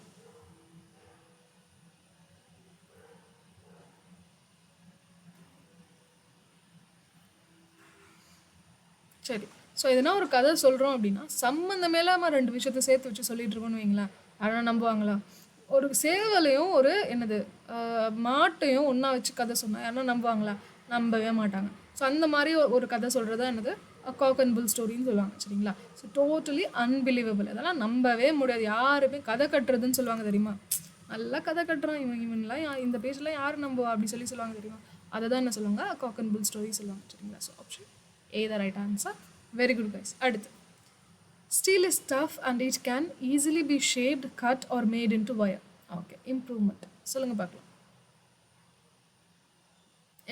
சரி, ஸோ எதனா ஒரு கதை சொல்கிறோம் அப்படின்னா சம்மந்தமே இல்லாமல் ரெண்டு விஷயத்த சேர்த்து வச்சு சொல்லிட்டு இருக்கோன்னு வைங்களேன், அதனால் நம்புவாங்களா? ஒரு சேவலையும் ஒரு என்னது மாட்டையும் ஒன்றா வச்சு கதை சொன்னால் யாருன்னா நம்புவாங்களா? நம்பவே மாட்டாங்க. ஸோ அந்த மாதிரி ஒரு கதை சொல்கிறது தான் என்னது, காக் அண்ட் புல் ஸ்டோரின்னு சொல்லுவாங்க. சரிங்களா, ஸோ டோட்டலி அன்பிலீவபிள், அதெல்லாம் நம்பவே முடியாது. யாருமே கதை கட்டுறதுன்னு சொல்லுவாங்க தெரியுமா, நல்லா கதை கட்டுறான் இவன்லாம், இந்த பேஜ்லாம் யார் நம்புவா அப்படி சொல்லுவாங்க தெரியுமா, அதை தான் என்ன சொல்லுவாங்க, காக் அண்ட் புல் ஸ்டோரி சொல்லுவாங்க. சரிங்களா, so option A the right answer. Very good guys. அடுத்து, steel is tough and it can easily be shaped, cut or made into wire. Okay, improvement சொல்லுங்க பார்க்கலாம்,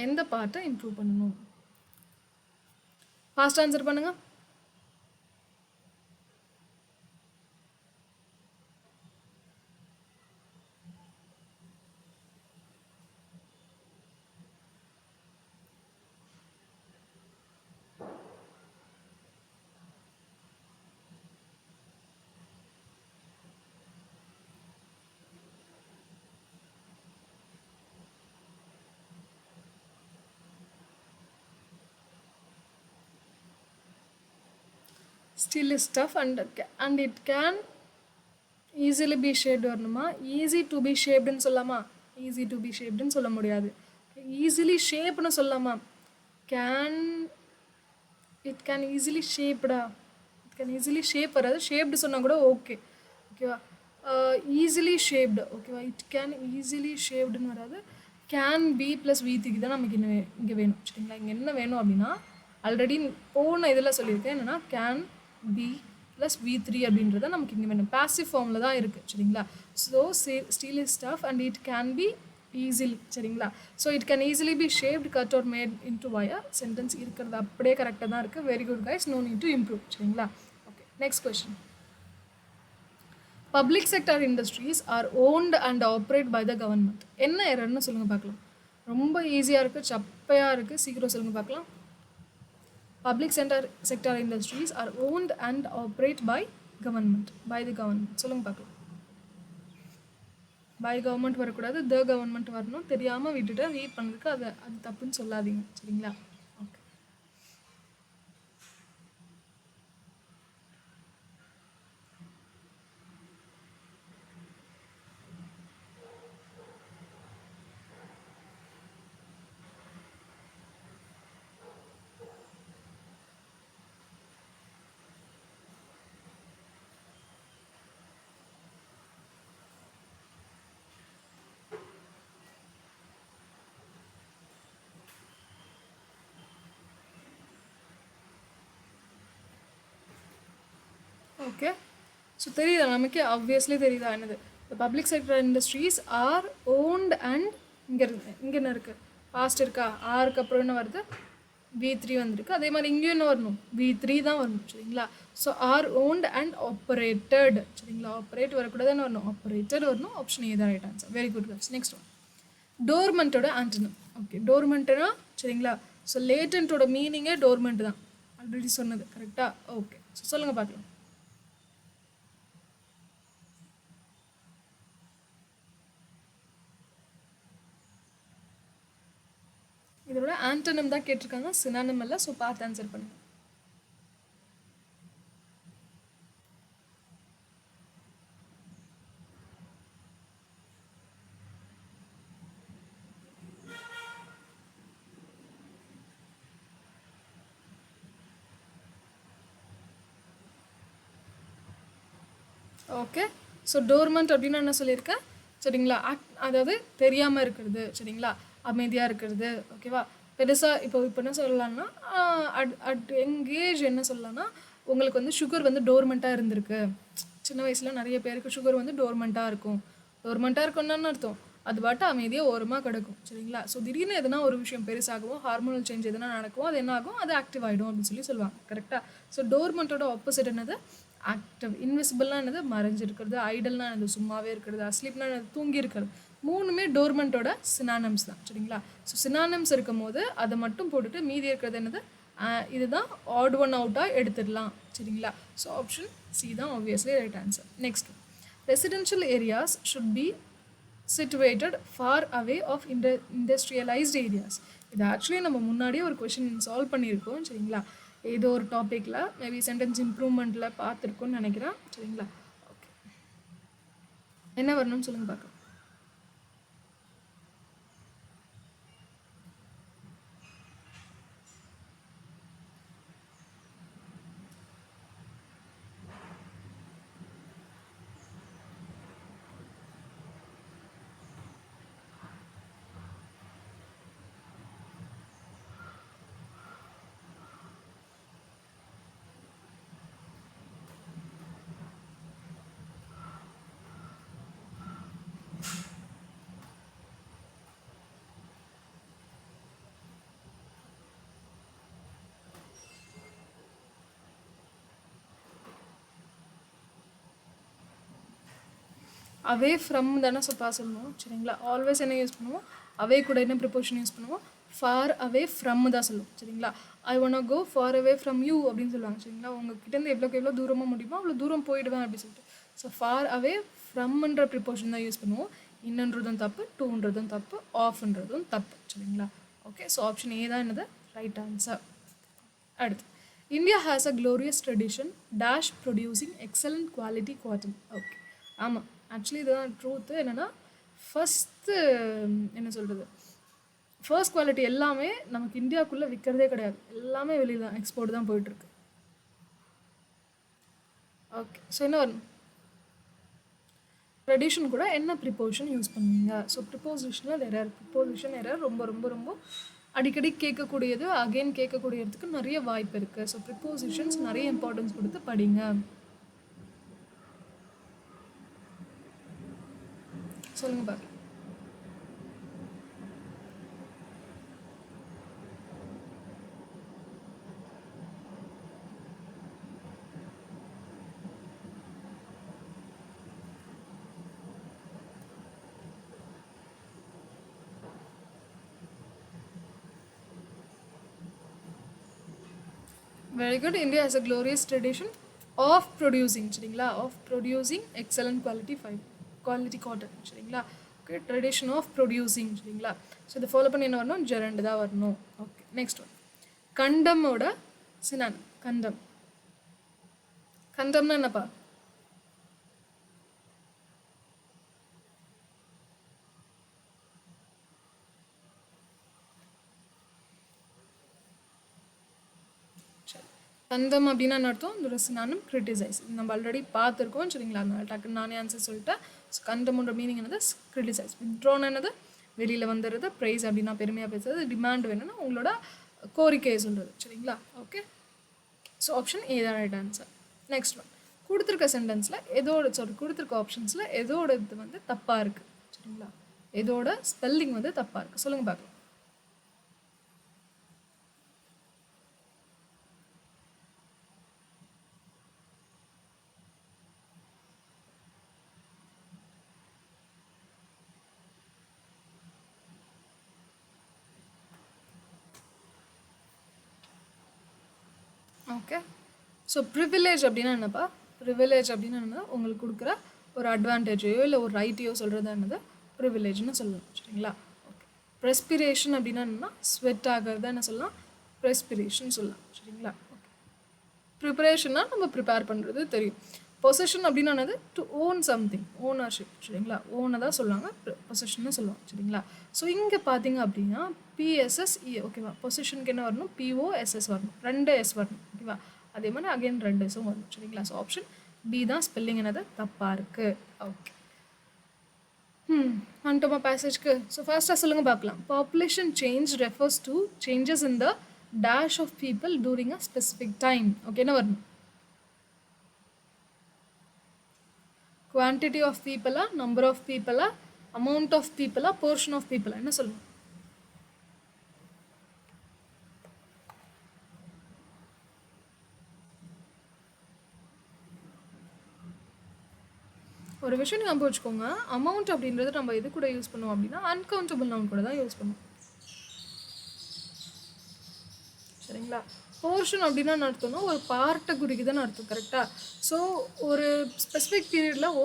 எந்த பார்ட்டை இம்ப்ரூவ் பண்ணணும்? ஃபாஸ்ட் ஆன்சர் பண்ணுங்க. Steel is tough and it can easily be shaped வரணுமா, easy to be shapedன்னு சொல்லாமா? easy to be shapedன்னு சொல்ல முடியாது. easily shapeன்னு சொல்லாமா? it can easily shapedா, it can easily shape வராது, shaped சொன்னால் கூட ஓகே. ஓகேவா, ஈஸிலி ஷேப்டு. ஓகேவா, இட் கேன் ஈஸிலி ஷேப்டுன்னு வராது, கேன் பி ப்ளஸ் V3 தான் நமக்கு இங்கே வேணும். சரிங்களா, இங்கே என்ன வேணும் அப்படின்னா, ஆல்ரெடி போன இதில் சொல்லியிருக்கேன் என்னென்னா கேன் பி ப்ளஸ் V3 அப்படின்றத நமக்கு இங்கே வேணும். பாசிவ் ஃபார்மில் தான் இருக்குது. சரிங்களா, so steel is tough and it can be easily. சரிங்களா, so it can easily be shaped, cut or made into wire. Sentence இருக்கிறது அப்படியே கரெக்டாக தான் இருக்குது. Very good guys, no need to improve. சரிங்களா, okay, next question. Public sector industries are owned and operate by the government. என்ன எரர்னு சொல்லுங்கள் பார்க்கலாம். ரொம்ப ஈஸியாக இருக்குது, சப்பையாக இருக்குது, சீக்கிரம் சொல்லுங்கள் பார்க்கலாம். Public sector industries are owned and operate by government, by the government சொல்லுங்கள் பார்க்கலாம். பை கவர்மெண்ட் வரக்கூடாது, த கவர்மெண்ட் வரணும். தெரியாமல் விட்டுட்டு ரீட் பண்ணுறதுக்கு அது தப்புன்னு சொல்லாதீங்க. சரிங்களா, ஓகே. ஓகே, ஸோ தெரியுதா நமக்கு, ஆப்வியஸ்லி தெரியுதா என்னது, the public sector industries are owned and இங்கே என்ன இருக்குது, பாஸ்ட் இருக்கா, ஆருக்கு அப்புறம் என்ன வருது, V3 வந்திருக்கு. அதே மாதிரி இங்கேயும் என்ன வரணும், V3 தான் வரணும். சரிங்களா, so are owned and operated. சரிங்களா, ஆப்ரேட் வரக்கூடாது, என்ன வரணும், ஆப்ரேட்டட் வரணும். ஆப்ஷன் ஏ தான் right answer. Very good guys. Next one, டோர்மெண்ட்டோட ஆன்டனம். ஓகே, டோர்மெண்ட்னா சரிங்களா, ஸோ லேட்டன்ட்டோட மீனிங்கே டோர்மெண்ட் தான், ஆல்ரெடி சொன்னது கரெக்டாக. ஓகே, ஸோ சொல்லுங்கள் பார்க்கலாம். ஆன்டனிம் தான் கேட்டிருக்காங்க, சினானிம் இல்லை. ஸோ பார்த்து ஆன்சர் பண்ணுங்க. ஓகே. ஸோ டோர்மெண்ட் அப்படின்னா என்ன சொல்லியிருக்கேன் சரிங்களா? அதாவது தெரியாமல் இருக்கிறது சரிங்களா, அமைதியாக இருக்கிறது ஓகேவா. பெருசாக இப்போ என்ன சொல்லலாம்னா எங்கேஜ் என்ன சொல்லலாம்னா உங்களுக்கு வந்து சுகர் வந்து டோர்மெண்ட்டாக இருந்திருக்கு. சின்ன வயசில் நிறைய பேருக்கு சுகர் வந்து டோர்மெண்ட்டாக இருக்கும். டோர்மெண்ட்டாக இருக்கும்னு அர்த்தம் அது பாட்டு அமைதியாக ஓரமாக கிடக்கும் சரிங்களா. ஸோ திடீர்னு எதனா ஒரு விஷயம் பெருசாகவும் ஹார்மோனல் சேஞ்ச் எதனா நடக்கும், அது என்ன ஆகும், அது ஆக்டிவ் ஆகிடும் அப்படின்னு சொல்லுவாங்க கரெக்டாக. ஸோ டோர்மெண்ட்டோட ஆப்போசிட் என்னது, ஆக்டிவ். இன்விசிபிள்னா என்னது, மறைஞ்சிருக்கிறது. ஐடல்னா என்னது, சும்மாவே இருக்கிறது. அஸ்லீப்னா என்னது, தூங்கி இருக்கிறது. மூணுமே டோர்மெண்ட்டோட சினானம்ஸ் தான் சரிங்களா. ஸோ சினானம்ஸ் இருக்கும் போது அதை மட்டும் போட்டுட்டு மீதி இருக்கிறது என்னது, இதுதான் ஆட் ஒன் அவுட்டாக எடுத்துடலாம் சரிங்களா. ஸோ ஆப்ஷன் சி தான் obviously right answer. Next, residential areas should be situated far away of industrialized areas. இது ஆக்சுவலி நம்ம முன்னாடியே ஒரு கொஷின் சால்வ் பண்ணியிருக்கோம் சரிங்களா. ஏதோ ஒரு டாப்பிக்கில் மேபி சென்டென்ஸ் இம்ப்ரூவ்மெண்ட்டில் பார்த்துருக்கோன்னு நினைக்கிறேன் சரிங்களா. ஓகே, என்ன வரணும்னு சொல்லுங்கள் பார்க்கலாம். அவே ஃப்ரம் தானே சொல்லணும் சரிங்களா. ஆல்வேஸ் என்ன யூஸ் பண்ணுவோம், அவே கூட என்ன ப்ரிப்போஷன் யூஸ் பண்ணுவோம், ஃபார் அவே ஃப்ரம் தான் சொல்லுவோம் சரிங்களா. I won't go for away from you அப்படின்னு சொல்லுவாங்க சரிங்களா. உங்ககிட்டேருந்து எவ்வளோ தூரமாக முடியுமோ அவ்வளோ தூரம் போயிடுவேன் அப்படின்னு சொல்லிட்டு. ஸோ ஃபார் அவே ஃப்ரம்ன்ற ப்ரிப்போஷன் தான் யூஸ் பண்ணுவோம். இன்னன்றதும் தப்பு, டூன்றதும் தப்பு, ஆஃப்ன்றதும் தப்பு சரிங்களா. ஓகே, ஸோ ஆப்ஷன் ஏ தான் என்னது ரைட் ஆன்சர். அடுத்து, India has a glorious tradition dash producing excellent quality cotton. Okay, ஆமாம், ஆக்சுவலி இதுதான் ட்ரூத்து. என்னென்னா ஃபஸ்ட்டு என்ன சொல்கிறது, ஃபர்ஸ்ட் குவாலிட்டி எல்லாமே நமக்கு இந்தியாவுக்குள்ளே விற்கிறதே கிடையாது, எல்லாமே வெளியில் தான், எக்ஸ்போர்ட் தான் போயிட்டுருக்கு. ஓகே, ஸோ என்ன வரணும், ட்ரெடிஷன் கூட என்ன ப்ரிப்போசிஷன் யூஸ் பண்ணுவீங்க. ஸோ ப்ரிப்போசிஷனில் எரர், ப்ரிப்போசிஷன் எரர் ரொம்ப ரொம்ப ரொம்ப அடிக்கடி கேட்கக்கூடியது, அகெயின் கேட்கக்கூடியதுக்கு நிறைய வாய்ப்பு இருக்குது. ஸோ ப்ரிப்போசிஷன்ஸ் நிறைய இம்பார்ட்டன்ஸ் கொடுத்து படிங்க. சொல்லுங்க பாரு. Very good. India has a glorious tradition of producing சரிங்களா, of producing excellent quality cotton சரிங்களா. ஓகே, ட்ரெடிஷன் ஆஃப் ப்ரொடியூசிங் சரிங்களா. ஸோ இதை ஃபாலோ பண்ணி என்ன வரணும், ஜெரண்டு தான் வரணும். ஓகே, நெக்ஸ்ட் ஒன், கண்டமோட சினான். கண்டம்னா என்னப்பா, கண்டம் அப்படின்னா என்ன அர்த்தம், இதோட சினானிம் கிரிட்டிசைஸ். நம்ம ஆல்ரெடி பார்த்துருக்கோம் சரிங்களா, அதனால டக்குன்னு நானே ஆன்சர் சொல்லிட்டேன். ஸோ கண்டமோட மீனிங் என்னது, கிரிட்டிசைஸ். வித்ட்ரான் என்னது, வெளியில் வந்துடுறது. ப்ரைஸ் அப்படின்னா பெருமையாக பேசுறது. டிமாண்ட் வேணும்னா உங்களோட கோரிக்கையை சொல்கிறது சரிங்களா. ஓகே, ஸோ ஆப்ஷன் ஏ தான் ரைட் ஆன்சர். நெக்ஸ்ட் ஒன், கொடுத்துருக்க சென்டென்ஸில் கொடுத்துருக்க ஆப்ஷன்ஸில் எதோட இது வந்து தப்பாக இருக்குது சரிங்களா, எதோட ஸ்பெல்லிங் வந்து தப்பாக இருக்குது சொல்லுங்கள் பார்க்கலாம். ஓகே, ஸோ ப்ரிவிலேஜ் அப்படின்னா என்னப்பா, ப்ரிவிலேஜ் அப்படின்னா என்ன, உங்களுக்கு கொடுக்குற ஒரு அட்வான்டேஜையோ இல்லை ஒரு ரைட்டையோ சொல்கிறது என்னது ப்ரிவிலேஜ்னு சொல்லலாம் சரிங்களா. ஓகே, ப்ரெஸ்பிரேஷன் அப்படின்னா என்னன்னா ஸ்வெட் ஆகிறது என்ன சொல்லலாம், ப்ரெஸ்பிரேஷன் சொல்லலாம். சரிங்களா? ப்ரிப்பரேஷன்னா நம்ம ப்ரிப்பேர் பண்ணுறது தெரியும். பொசஷன் அப்படின்னா என்னது, டு ஓன் சம்திங், ஓனர்ஷிப். சரிங்களா? ஓனை தான் சொல்லுவாங்க, பொசஷன்னு சொல்லுவாங்க. சரிங்களா? ஸோ இங்கே பார்த்தீங்க அப்படின்னா பிஎஸ்எஸ்இ ஓகேவா, பொசிஷனுக்கு என்ன வரணும், பிஓஎஸ்எஸ் வரணும், 2 எஸ் வரணும். ஓகேவா? அதே மாதிரி அகைன் 2 எஸ்ஸும் வரணும். சரிங்களா? ஸோ ஆப்ஷன் டி தான் ஸ்பெல்லிங் என்னது தப்பாக இருக்குது. ஓகே, வந்துட்டோமா பேசேஜ்க்கு. ஸோ ஃபர்ஸ்ட்டாக சொல்லுங்கள் பார்க்கலாம். Population change refers to changes in the dash of people during a specific time. Okay, என்ன வரணும், குவான்டிட்டி ஆஃப் பீப்புளா, நம்பர் ஆஃப் பீப்புளா, அமௌண்ட் ஆஃப் பீப்புளா, போர்ஷன் ஆஃப் பீப்புளா, என்ன சொல்லணும்? ஒரு விஷயம் ஞாபகம் வச்சுக்கோங்க, அமௌண்ட் அப்படின்றது நம்ம எது கூட யூஸ் பண்ணுவோம் அப்படின்னா அன்கவுண்டபிள் நவுன் கூட தான் யூஸ் பண்ணுவோம். சரிங்களா? போர்ஷன் அப்படின்னா என்ன அர்த்தம்னா ஒரு பார்ட்டை குறிக்குதுன்னு அர்த்தம். கரெக்டாக? ஸோ ஒரு ஸ்பெசிஃபிக் பீரியடில்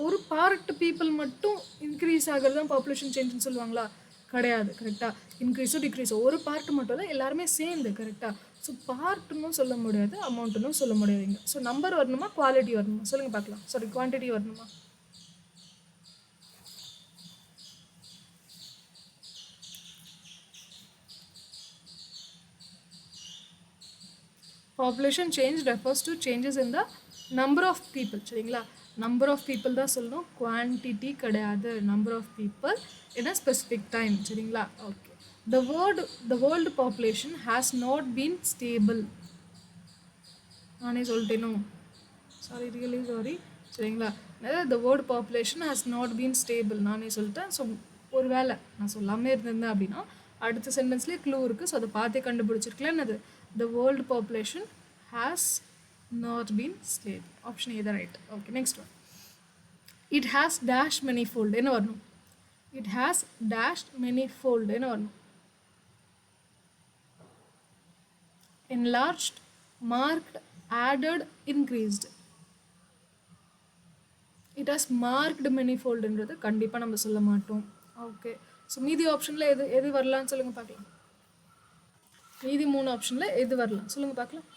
ஒரு பார்ட் பீப்புள் மட்டும் இன்க்ரீஸ் ஆகிறது தான் பாப்புலேஷன் சேஞ்சுன்னு சொல்லுவாங்களா? கிடையாது. கரெக்டாக? இன்க்ரீஸோ டிக்ரீஸோ ஒரு பார்ட் மட்டும் இல்லை, எல்லாருமே சேர்ந்து. கரெக்டாக? ஸோ பார்ட்டுன்னு சொல்ல முடியாது, அமௌண்ட்டுன்னு சொல்ல முடியாதுங்க. ஸோ நம்பர் வரணுமா, குவாலிட்டி வரணுமா? சொல்லுங்கள் பார்க்கலாம். சாரி, குவான்டிட்டி வரணுமா? Population change refers to changes in the number of people. சரிங்களா? நம்பர் ஆஃப் பீப்புள் தான் சொல்லணும், குவான்டிட்டி கிடையாது. Number of people in a specific time. சரிங்களா? Okay. the world population has not been stable. நானே சொல்லிட்டேனோ, sorry, really sorry. சரிங்களா? the world population has not been stable நானே சொல்லிட்டேன். ஸோ ஒரு வேளை நான் சொல்லாமே இருந்திருந்தேன் அப்படின்னா அடுத்த சென்டென்ஸ்லேயே க்ளூ இருக்குது. ஸோ அதை பார்த்தே கண்டுபிடிச்சிருக்கலாம். என்னது, the world population has not been stable. Option A தான் right. Okay, next one. it has dash manifold. என்ன வரணும்? it has dash manifold. என்ன வரணும்? enlarged, marked, added, increased. it has marked manifoldன்றது கண்டிப்பாக நம்ம சொல்ல மாட்டோம். ஓகே, ஸோ மீதி ஆப்ஷனில் எது வரலான்னு சொல்லுங்கள் பார்க்கலாம். மீதி 3 ஆப்ஷனில் எது வரலாம் சொல்லுங்கள் பார்க்கலாம்.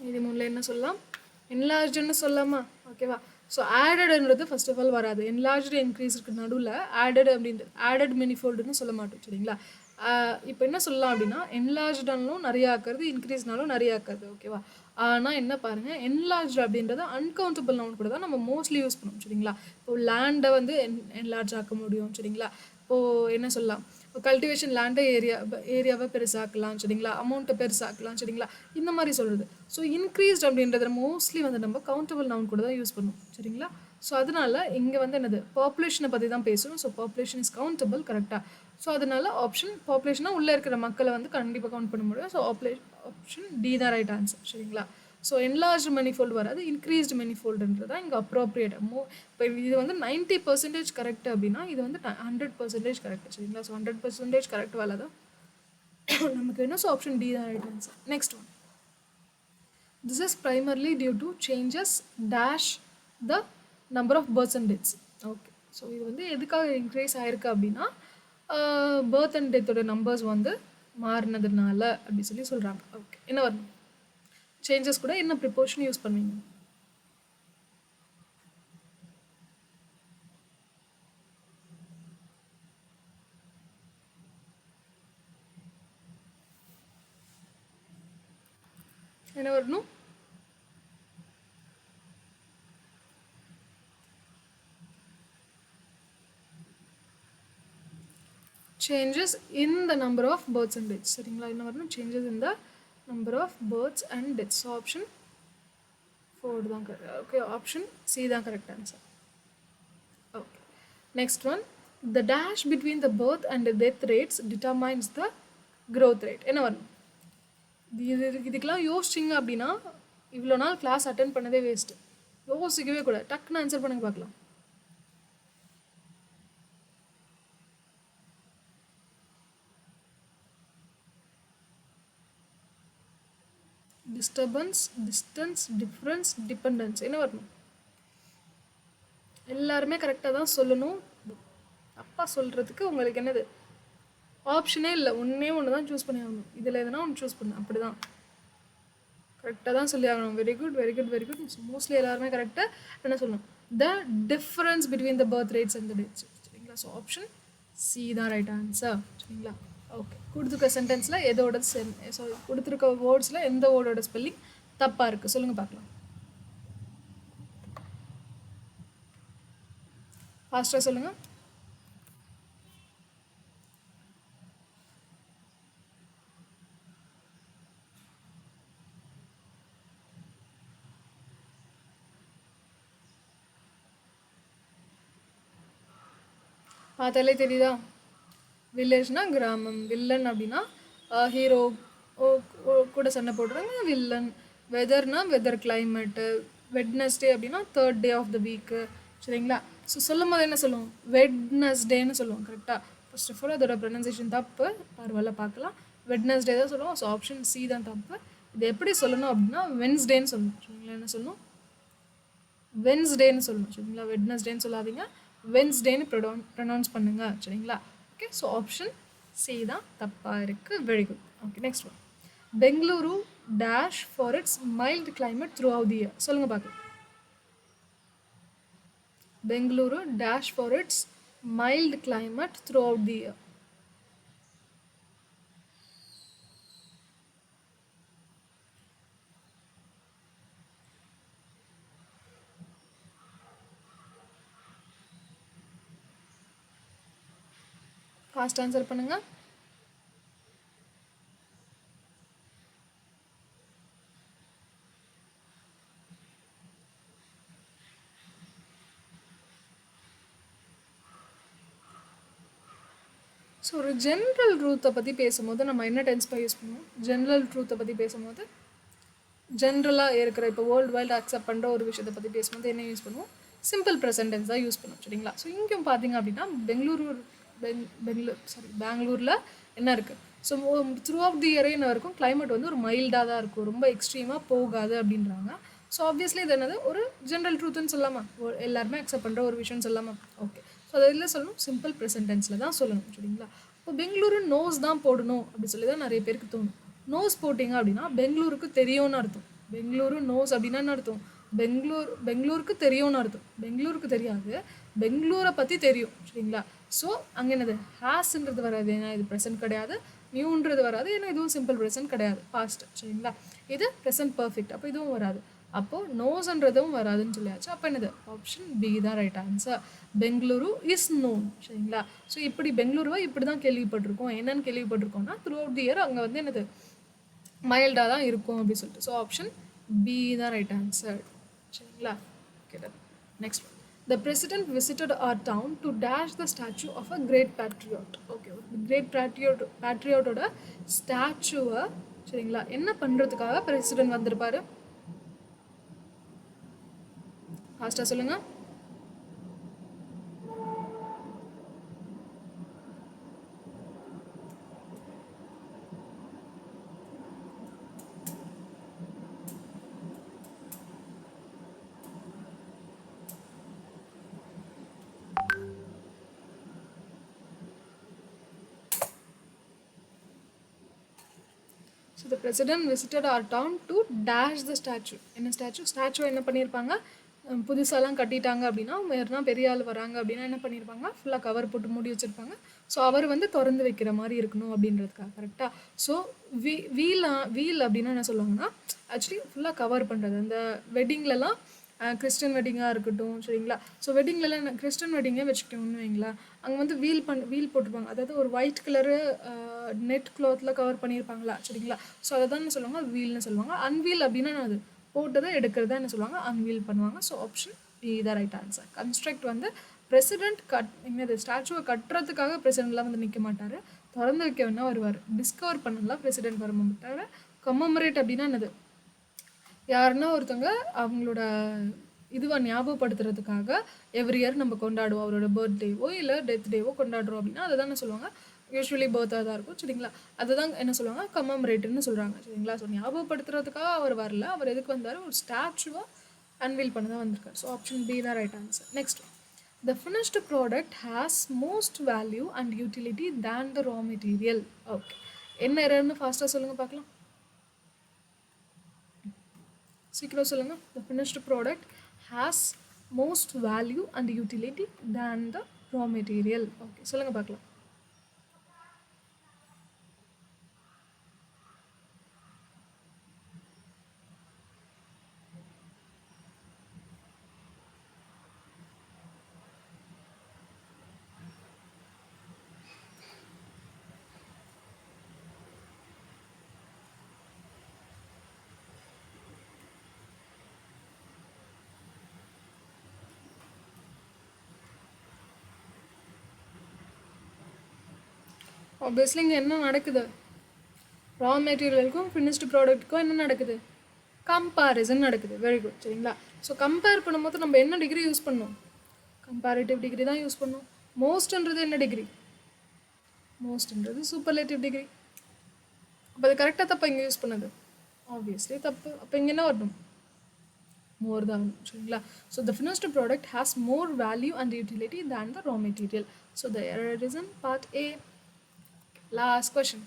மீதி 3ல் என்ன சொல்லலாம்? என்லார்ஜ்னு சொல்லலாமா? ஓகேவா? ஸோ ஆடட்ன்றது ஃபர்ஸ்ட் ஆஃப் ஆல் வராது. என்லார்ஜ்டு இன்க்ரீஸ்க்கு நடுவில் ஆடட் அப்படின்றது ஆடட் மெனிஃபோல்டுன்னு சொல்ல மாட்டோம். சரிங்களா? இப்போ என்ன சொல்லலாம் அப்படின்னா என்லார்ஜ்டாலும் நிறையா ஆக்குறது, இன்க்ரீஸ்னாலும் நிறையா ஆக்குறது. ஓகேவா? ஆனால் என்ன பாருங்கள், என்லார்ஜ் அப்படின்றது அன்கவுண்டபிள் நவுன் கூட தான் நம்ம மோஸ்ட்லி யூஸ் பண்ணுவோம். சரிங்களா? இப்போ லேண்டை வந்து என்லார்ஜ் ஆக்க முடியும். சரிங்களா? இப்போது என்ன சொல்லலாம், இப்போ கல்டிவேஷன் லேண்டை ஏரியாவை பெருசாக்கலாம். சரிங்களா? அமௌண்ட்டை பெருசாக்கலாம். சரிங்களா? இந்த மாதிரி சொல்கிறது. ஸோ இன்க்ரீஸ்ட் அப்படின்றத மோஸ்ட்லி வந்து நம்ம கவுண்டபிள் நவுன் கூட தான் யூஸ் பண்ணுவோம். சரிங்களா? ஸோ அதனால் இங்கே வந்து என்னது, பாப்புலேஷனை பற்றி தான் பேசணும். So population is countable. கரெக்டாக? ஸோ அதனால் ஆப்ஷன் பாப்புலேஷனாக உள்ளே இருக்கிற மக்களை வந்து கண்டிப்பாக கவுண்ட் பண்ண முடியும். ஸோ ஆப்ஷன் டி தான் ரைட் ஆன்சர். சரிங்களா? ஸோ என்லார்ஜ் மெனிஃபோல்டு வராது, இன்க்ரீஸ்டு மெனிஃபோல்டுன்றது தான் இங்கே அப்ரோப்ரியேட். இப்போ இது வந்து 90% கரெக்ட் அப்படின்னா இது வந்து 100% கரெக்ட். சரிங்களா? ஸோ 100% கரெக்ட் வேலை தான் நமக்கு வேணும். ஸோ ஆப்ஷன் டி தான் right answer. Next one. This is primarily due to changes dash the number of births and deaths. Okay, so இது வந்து எதுக்காக இன்க்ரீஸ் ஆகிருக்கு அப்படின்னா பர்த் அண்ட் டெத்தோட நம்பர்ஸ் வந்து மாறினதுனால அப்படி சொல்லி சொல்கிறாங்க. ஓகே, என்ன வரணும்? சேஞ்சஸ் கூட என்ன ப்ரிப்போர்ஷன் யூஸ் பண்ணுவீங்க? என்ன வரணும்? changes in the number of births and deaths. சரிங்களா? என்ன வரணும்? changes in the number of births and deaths. So option 4 தான் கரெக்ட். ஓகே, ஆப்ஷன் சி தான் correct answer. Okay, next one. the dash between the birth and the death rates determines the growth rate. என்ன வரணும்? இதுக்கெல்லாம் யோசிச்சிங்க அப்படின்னா இவ்வளோ நாள் class attend பண்ணதே waste. யோசிக்கவே கூடாது, டக்குன்னு ஆன்சர் பண்ணுங்க பார்க்கலாம். டிஸ்டர்பன்ஸ், டிஸ்டன்ஸ், டிஃப்ரென்ஸ், டிபெண்டன்ஸ் என்ன வரணும்? எல்லாருமே கரெக்டாக தான் சொல்லணும். அப்பா சொல்கிறதுக்கு உங்களுக்கு என்னது ஆப்ஷனே இல்லை, ஒன்று தான் சூஸ் பண்ணி ஆகணும். இதில் எதுனா ஒன்று சூஸ் பண்ணு, அப்படி தான் கரெக்டாக தான் சொல்லி ஆகணும். Very good, very good, very good. Mostly எல்லாருமே கரெக்டாக என்ன சொல்லணும்? The difference between the birth rates and the dates. சரிங்களா? ஸோ ஆப்ஷன் சி தான் ரைட் ஆன்சர். சரிங்களா? ஓகே, கொடுத்துருக்க சென்டென்ஸில் எதோட கொடுத்துருக்க வேர்ட்ஸில் எந்த வேர்டோட ஸ்பெல்லிங் தப்பாக இருக்குது சொல்லுங்கள் பார்க்கலாம். ஃபாஸ்ட்டாக சொல்லுங்கள். பார்த்தாலே தெரியுதா? வில்லேஜ்னா கிராமம், வில்லன் அப்படின்னா ஹீரோ கூட சண்டை போடுறாங்க வில்லன். வெதர்னா வெதர் கிளைமேட்டு. வெட்னஸ்டே அப்படின்னா 3rd day of the week. சரிங்களா? ஸோ சொல்லும் போது என்ன சொல்லுவோம்? வெட்னஸ்டேன்னு சொல்லுவோம். கரெக்டாக? ஃபர்ஸ்ட் ஆஃப் ஆல் அதோட ப்ரொனன்சியேஷன் தப்பு, பரவாயில்ல பார்க்கலாம். வெட்னஸ்டே தான் சொல்லுவோம். ஸோ ஆப்ஷன் சி தான் தப்பு. இது எப்படி சொல்லணும் அப்படின்னா வென்ஸ்டேன்னு சொல்லணும். சரிங்களா? என்ன சொல்லணும்? வென்ஸ்டேன்னு சொல்லணும். சரிங்களா? வெட்னஸ்டேன்னு சொல்லாதீங்க, வென்ஸ்டேன்னு ப்ரொனவுன்ஸ் பண்ணுங்க. சரிங்களா? ஓகே, ஸோ ஆப்ஷன் சி தான் தப்பாக இருக்குது. Very good. Okay, next one. Bengaluru dash for it's mild climate through out the year. சொல்லுங்கள் பார்க்கலாம். Bengaluru dash for it's mild climate through out the year. Fast answer பண்ணுங்க. ஸோ ஒரு general ட்ரூத்தை பற்றி பேசும்போது நம்ம என்ன டென்ஸ்பை யூஸ் பண்ணுவோம்? ஜென்ரல் ட்ரூத்தை பற்றி பேசும்போது ஜென்ரலாக இருக்கிற இப்போ வேர்ல்டு வைல்டு அக்செப்ட் பண்ணுற ஒரு விஷயத்தை பற்றி பேசும்போது என்ன யூஸ் பண்ணுவோம்? சிம்பிள் ப்ரெசன்ட் டென்ஸ் தான் யூஸ் பண்ணுவோம். சரிங்களா? ஸோ இங்கேயும் பார்த்தீங்க அப்படின்னா பெங்களூரில் என்ன இருக்குது? ஸோ த்ரூ ஆஃப் தி இயரே என்ன இருக்கும்? கிளைமேட் வந்து ஒரு மைல்டாக தான் இருக்கும், ரொம்ப எக்ஸ்ட்ரீமாக போகாது அப்படின்றாங்க. ஸோ ஆப்வியஸ்லி இது என்னது? ஒரு ஜென்ரல் ட்ரூத்துன்னு சொல்லாமா? எல்லாருமே அக்செப்ட் பண்ணுற ஒரு விஷயம்னு சொல்லாமா? ஓகே, ஸோ அதில் சொல்லணும் சிம்பிள் ப்ரெசன்ட் டென்ஸில் தான் சொல்லணும். சரிங்களா? இப்போ பெங்களூரு நோஸ் தான் போடணும் அப்படி சொல்லி தான் நிறைய பேருக்கு தோணும். நோஸ் போட்டிங்க அப்படின்னா பெங்களூருக்கு தெரியும்னு அர்த்தம். பெங்களூரு நோஸ் அப்படின்னா என்ன அர்த்தம்? பெங்களூருக்கு தெரியும்னு அர்த்தம். பெங்களூருக்கு தெரியாது, பெங்களூரை பற்றி தெரியும். சரிங்களா? ஸோ அங்கே என்னது? ஹேஸ்ன்றது வராது, ஏன்னா இது ப்ரெசன்ட் கிடையாது. நியூன்றது வராது, ஏன்னா இதுவும் சிம்பிள் ப்ரெசன்ட் கிடையாது, பாஸ்ட். சரிங்களா? இது ப்ரெசன்ட் பர்ஃபெக்ட், அப்போ இதுவும் வராது. அப்போது நோஸ்ன்றதும் வராதுன்னு சொல்லியாச்சு. அப்போ என்னது? ஆப்ஷன் பி தான் right answer. Bengaluru is known. சரிங்களா? ஸோ இப்படி பெங்களூருவை இப்படி தான் கேள்விப்பட்டிருக்கோம். என்னன்னு கேள்விப்பட்டிருக்கோம்னா த்ரூ அவுட் தி இயர் அங்கே வந்து என்னது மைல்டாக தான் இருக்கும் அப்படின்னு சொல்லிட்டு. ஸோ ஆப்ஷன் பி தான் ரைட் ஆன்சர். சரிங்களா? Okay, next one. The president visited our town to dash the statue of a great patriot. Okay, great பேட்ரியாட்டோட ஸ்டாச்சுவை சரிங்களா என்ன பண்ணுறதுக்காக பிரசிடென்ட் வந்திருப்பாரு? ஃபாஸ்ட்டாக சொல்லுங்கள். So the president visited our town to dash the statue. என்ன ஸ்டாச்சு என்ன பண்ணியிருப்பாங்க? புதுசாலாம் கட்டிட்டாங்க அப்படின்னா வேறுனா பெரிய ஆள் வராங்க அப்படின்னா என்ன பண்ணியிருப்பாங்க? ஃபுல்லாக கவர் போட்டு மூடி வச்சுருப்பாங்க. ஸோ அவர் வந்து திறந்து வைக்கிற மாதிரி இருக்கணும் அப்படின்றதுக்காக. கரெக்டாக? ஸோ வீல் அப்படின்னா என்ன சொல்லுவாங்கன்னா ஆக்சுவலி ஃபுல்லாக கவர் பண்ணுறது. அந்த வெட்டிங்லலாம் கிறிஸ்டின் வெட்டிங்காக இருக்கட்டும். சரிங்களா? ஸோ வெட்டிங்லலாம் கிறிஸ்டின் வெட்டிங்கே வச்சுக்கிட்டோம்னு வைங்களேன், அங்கே வந்து வீல் போட்டிருப்பாங்க. அதாவது ஒரு ஒயிட் கலரு நெட் கிளாத்தில் கவர் பண்ணியிருப்பாங்களா? சரிங்களா? ஸோ அதை தான் சொல்லுவாங்க வீல்னு சொல்லுவாங்க. அன்வீல் அப்படின்னா அது போட்டதை எடுக்கிறதா என்ன சொல்லுவாங்க? அன்வீல் பண்ணுவாங்க. ஸோ ஆப்ஷன் பி தான் ரைட் ஆன்சர். கன்ஸ்ட்ரக்ட் வந்து பிரசிடென்ட் என்னது ஸ்டாச்சுவை கட்டுறதுக்காக பிரசிடென்ட்லாம் வந்து நிற்க மாட்டார், திறந்து வைக்க வேணா வருவார். டிஸ்கவர் பண்ணலாம் பிரசிடென்ட் வர மாட்டார். கம்மமரேட் அப்படின்னா என்னது? யாருன்னா ஒருத்தவங்க அவங்களோட இதுவாக ஞாபகப்படுத்துறதுக்காக எவ்ரி இயர் நம்ம கொண்டாடுவோம். அவரோட பர்த்டேவோ இல்லை டெத் டேவோ கொண்டாடுறோம் அப்படின்னா அதை தானே சொல்லுவாங்க. யூஸ்வலி பர்த்தாக தான் இருக்கும் சரிங்களா. அதுதான் என்ன சொல்லுவாங்க, கமமரேட்டுன்னு சொல்கிறாங்க சரிங்களா. ஸோ ஞாபகப்படுத்துறதுக்காக அவர் வரல, அவர் எதுக்கு வந்தார், ஒரு ஸ்டாச்சுவாக அன்வீல் பண்ண தான் வந்திருக்காரு. ஸோ ஆப்ஷன் பி தான் right answer. Next, the finished product has most value and utility than the raw material. Okay, என்ன எரர்னு ஃபாஸ்ட்டாக சொல்லுங்கள் பார்க்கலாம். சீக்கிரம் சொல்லுங்கள். the finished product has most value and utility than the raw material. Okay, சொல்லுங்கள் பார்க்கலாம். Obviously இங்கே என்ன நடக்குது, ரா மெட்டீரியலுக்கும் ஃபினிஷ்டு ப்ராடக்ட்டுக்கும் என்ன நடக்குது, கம்பேரிசன் நடக்குது. வெரி குட் சரிங்களா. ஸோ கம்பேர் பண்ணும்போது நம்ம என்ன டிகிரி யூஸ் பண்ணோம், கம்பேரிட்டிவ் டிகிரி தான் யூஸ் பண்ணோம். மோஸ்ட்ன்றது என்ன டிகிரி, மோஸ்ட்ன்றது சூப்பர்லேட்டிவ் டிகிரி. அப்போ அது கரெக்டாக தப்பா இங்கே யூஸ் பண்ணது, ஆப்வியஸ்லி தப்பு. அப்போ இங்கே என்ன வரணும், மோர் தான் வரணும் சரிங்களா. So the finished product has more value and utility than the raw material. So the error is in part A. Last question,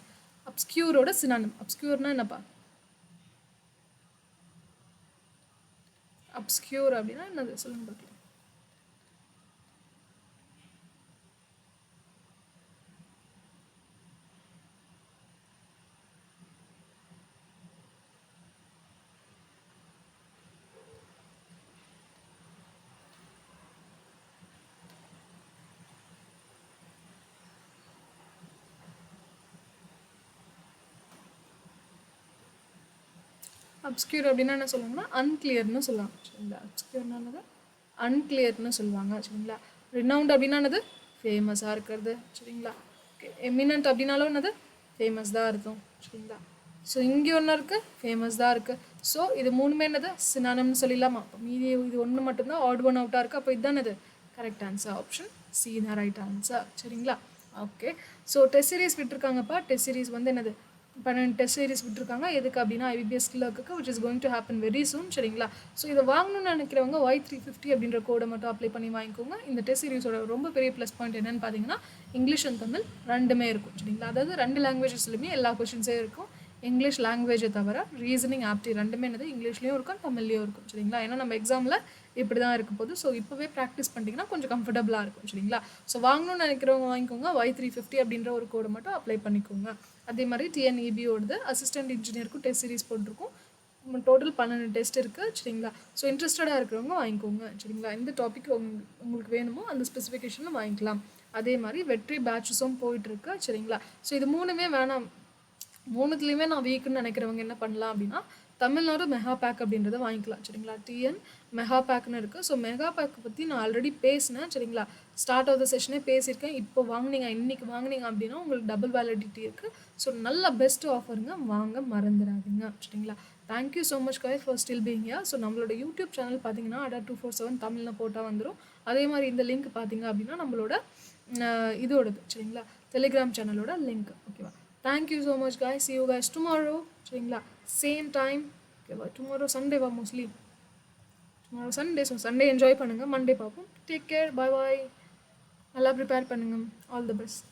அப்ஸ்கியூரோட சினானிம். அப்ஸ்கியூர்னா என்னப்பா, அப்ஸ்கியூர் அப்படின்னா என்னது சொல்லுங்க பார்க்கலாம். அப்ஸ்கியூர் அப்படின்னா என்ன சொல்லுவாங்கன்னா அன்கிளியர்னு சொல்லுவாங்க சரிங்களா. அப்ஸ்கியூர்னானது அன்கிளியர்னு சொல்லுவாங்க சரிங்களா. ரினவுண்ட் அப்படின்னா என்னது, ஃபேமஸாக இருக்கிறது சரிங்களா. ஓகே, எமினன்ட் அப்படின்னாலும் என்னது, ஃபேமஸ் தான் இருக்கும் சரிங்களா. ஸோ இங்கே ஒன்று இருக்குது, ஃபேமஸ் தான் இருக்குது. ஸோ இது மூணுமே என்னது, சினானம்னு சொல்லிடலாமா. அப்போ மீதி இது ஒன்று மட்டும்தான் ஆட் ஒன் அவுட்டாக இருக்குது. அப்போ இதுதான் இது கரெக்ட் ஆன்சர். ஆப்ஷன் சி தான் ரைட் ஆன்சர் சரிங்களா. ஓகே, ஸோ டெஸ்ட் சீரிஸ் விட்டுருக்காங்கப்பா. டெஸ்ட் சீரிஸ் வந்து என்னது, 12 டெஸ்ட் சீரிஸ் விட்டுருக்காங்க. எதுக்கு அப்படின்னா IBPS clerk, which is going to happen very soon சரிங்களா. ஸோ இதை வாங்கணும்னு நினைக்கிறவங்க Y350 அப்படின்ற கோடை மட்டும் அப்ளை பண்ணி வாங்கிக்கோங்க. இந்த டெஸ்ட் சீரிஸோட ரொம்ப பெரிய ப்ளஸ் பாயிண்ட் என்னென்னு பார்த்தீங்கன்னா இங்கிலீஷ் அண்ட் தமிழ் ரெண்டுமே இருக்கும் சரிங்களா. அதாவது 2 லாங்குவேஜஸ்லையுமே எல்லா கொஷின்ஸே இருக்கும். இங்கிலீஷ் லாங்குவேஜை தவிர ரீசனிங் ஆப்டி ரெண்டுமே என்னது இங்கிலீஷ்லேயும் இருக்கும் தமிழ்லேயும் இருக்கும் சரிங்களா. ஏன்னா நம்ம எக்ஸாமில் இப்படி தான் இருக்க போது. ஸோ இப்போவே ப்ராக்டிஸ் பண்ணிட்டீங்கன்னா கொஞ்சம் கம்ஃபர்டபுளாக இருக்கும் சரிங்களா. ஸோ வாங்கணும்னு நினைக்கிறவங்க வாங்கிக்கோங்க. Y350 அப்படின்ற ஒரு கோடை மட்டும் அப்ளை பண்ணிக்கோங்க. அதே மாதிரி டிஎன்இபியோடது அசிஸ்டன்ட் இன்ஜினியருக்கும் டெஸ்ட் சீரிஸ் போட்டிருக்கும். டோட்டல் 12 டெஸ்ட் இருக்குது சரிங்களா. ஸோ இன்ட்ரெஸ்டடாக இருக்கிறவங்க வாங்கிக்கோங்க சரிங்களா. எந்த டாபிக் உங்களுக்கு வேணுமோ அந்த ஸ்பெசிஃபிகேஷனில் வாங்கிக்கலாம். அதே மாதிரி வெற்றி பேட்சஸும் போயிட்டுருக்கு சரிங்களா. ஸோ இது மூணுமே வேணாம், மூணுத்துலேயுமே நான் வீக்குன்னு நினைக்கிறவங்க என்ன பண்ணலாம் அப்படின்னா தமிழ்நாடு மெகா பேக் அப்படின்றத வாங்கிக்கலாம் சரிங்களா. டிஎன் மெகா பேக்னு இருக்குது. ஸோ மெகா பேக்கை பற்றி நான் ஆல்ரெடி பேசினேன் சரிங்களா. ஸ்டார்ட் ஆஃப் த செஷனே பேசியிருக்கேன். இப்போ வாங்கினீங்க, இன்றைக்கி வாங்கினீங்க அப்படின்னா உங்களுக்கு டபுள் வேலிடிட்டி இருக்குது. ஸோ நல்ல பெஸ்ட் ஆஃபருங்க, வாங்க மறந்துடாதீங்க சரிங்களா. Thank you so much guys for still being here. So நம்மளோட யூடியூப் சேனல் பார்த்தீங்கன்னா ADA247 தமிழில் போட்டால் வந்துடும். அதே மாதிரி இந்த லிங்க் பார்த்தீங்க அப்படின்னா நம்மளோட இதோடது சரிங்களா, டெலிகிராம் சேனலோட லிங்க். ஓகேவா. Thank you so much guys. See you guys tomorrow சரிங்களா, same time. ஓகேவா. tomorrow Sunday வா, mostly tomorrow Sunday. So Sunday enjoy பண்ணுங்கள். மண்டே பார்ப்போம். டேக் கேர், பாய் பாய். நல்லா ப்ரிப்பேர் பண்ணுங்கள். All the best.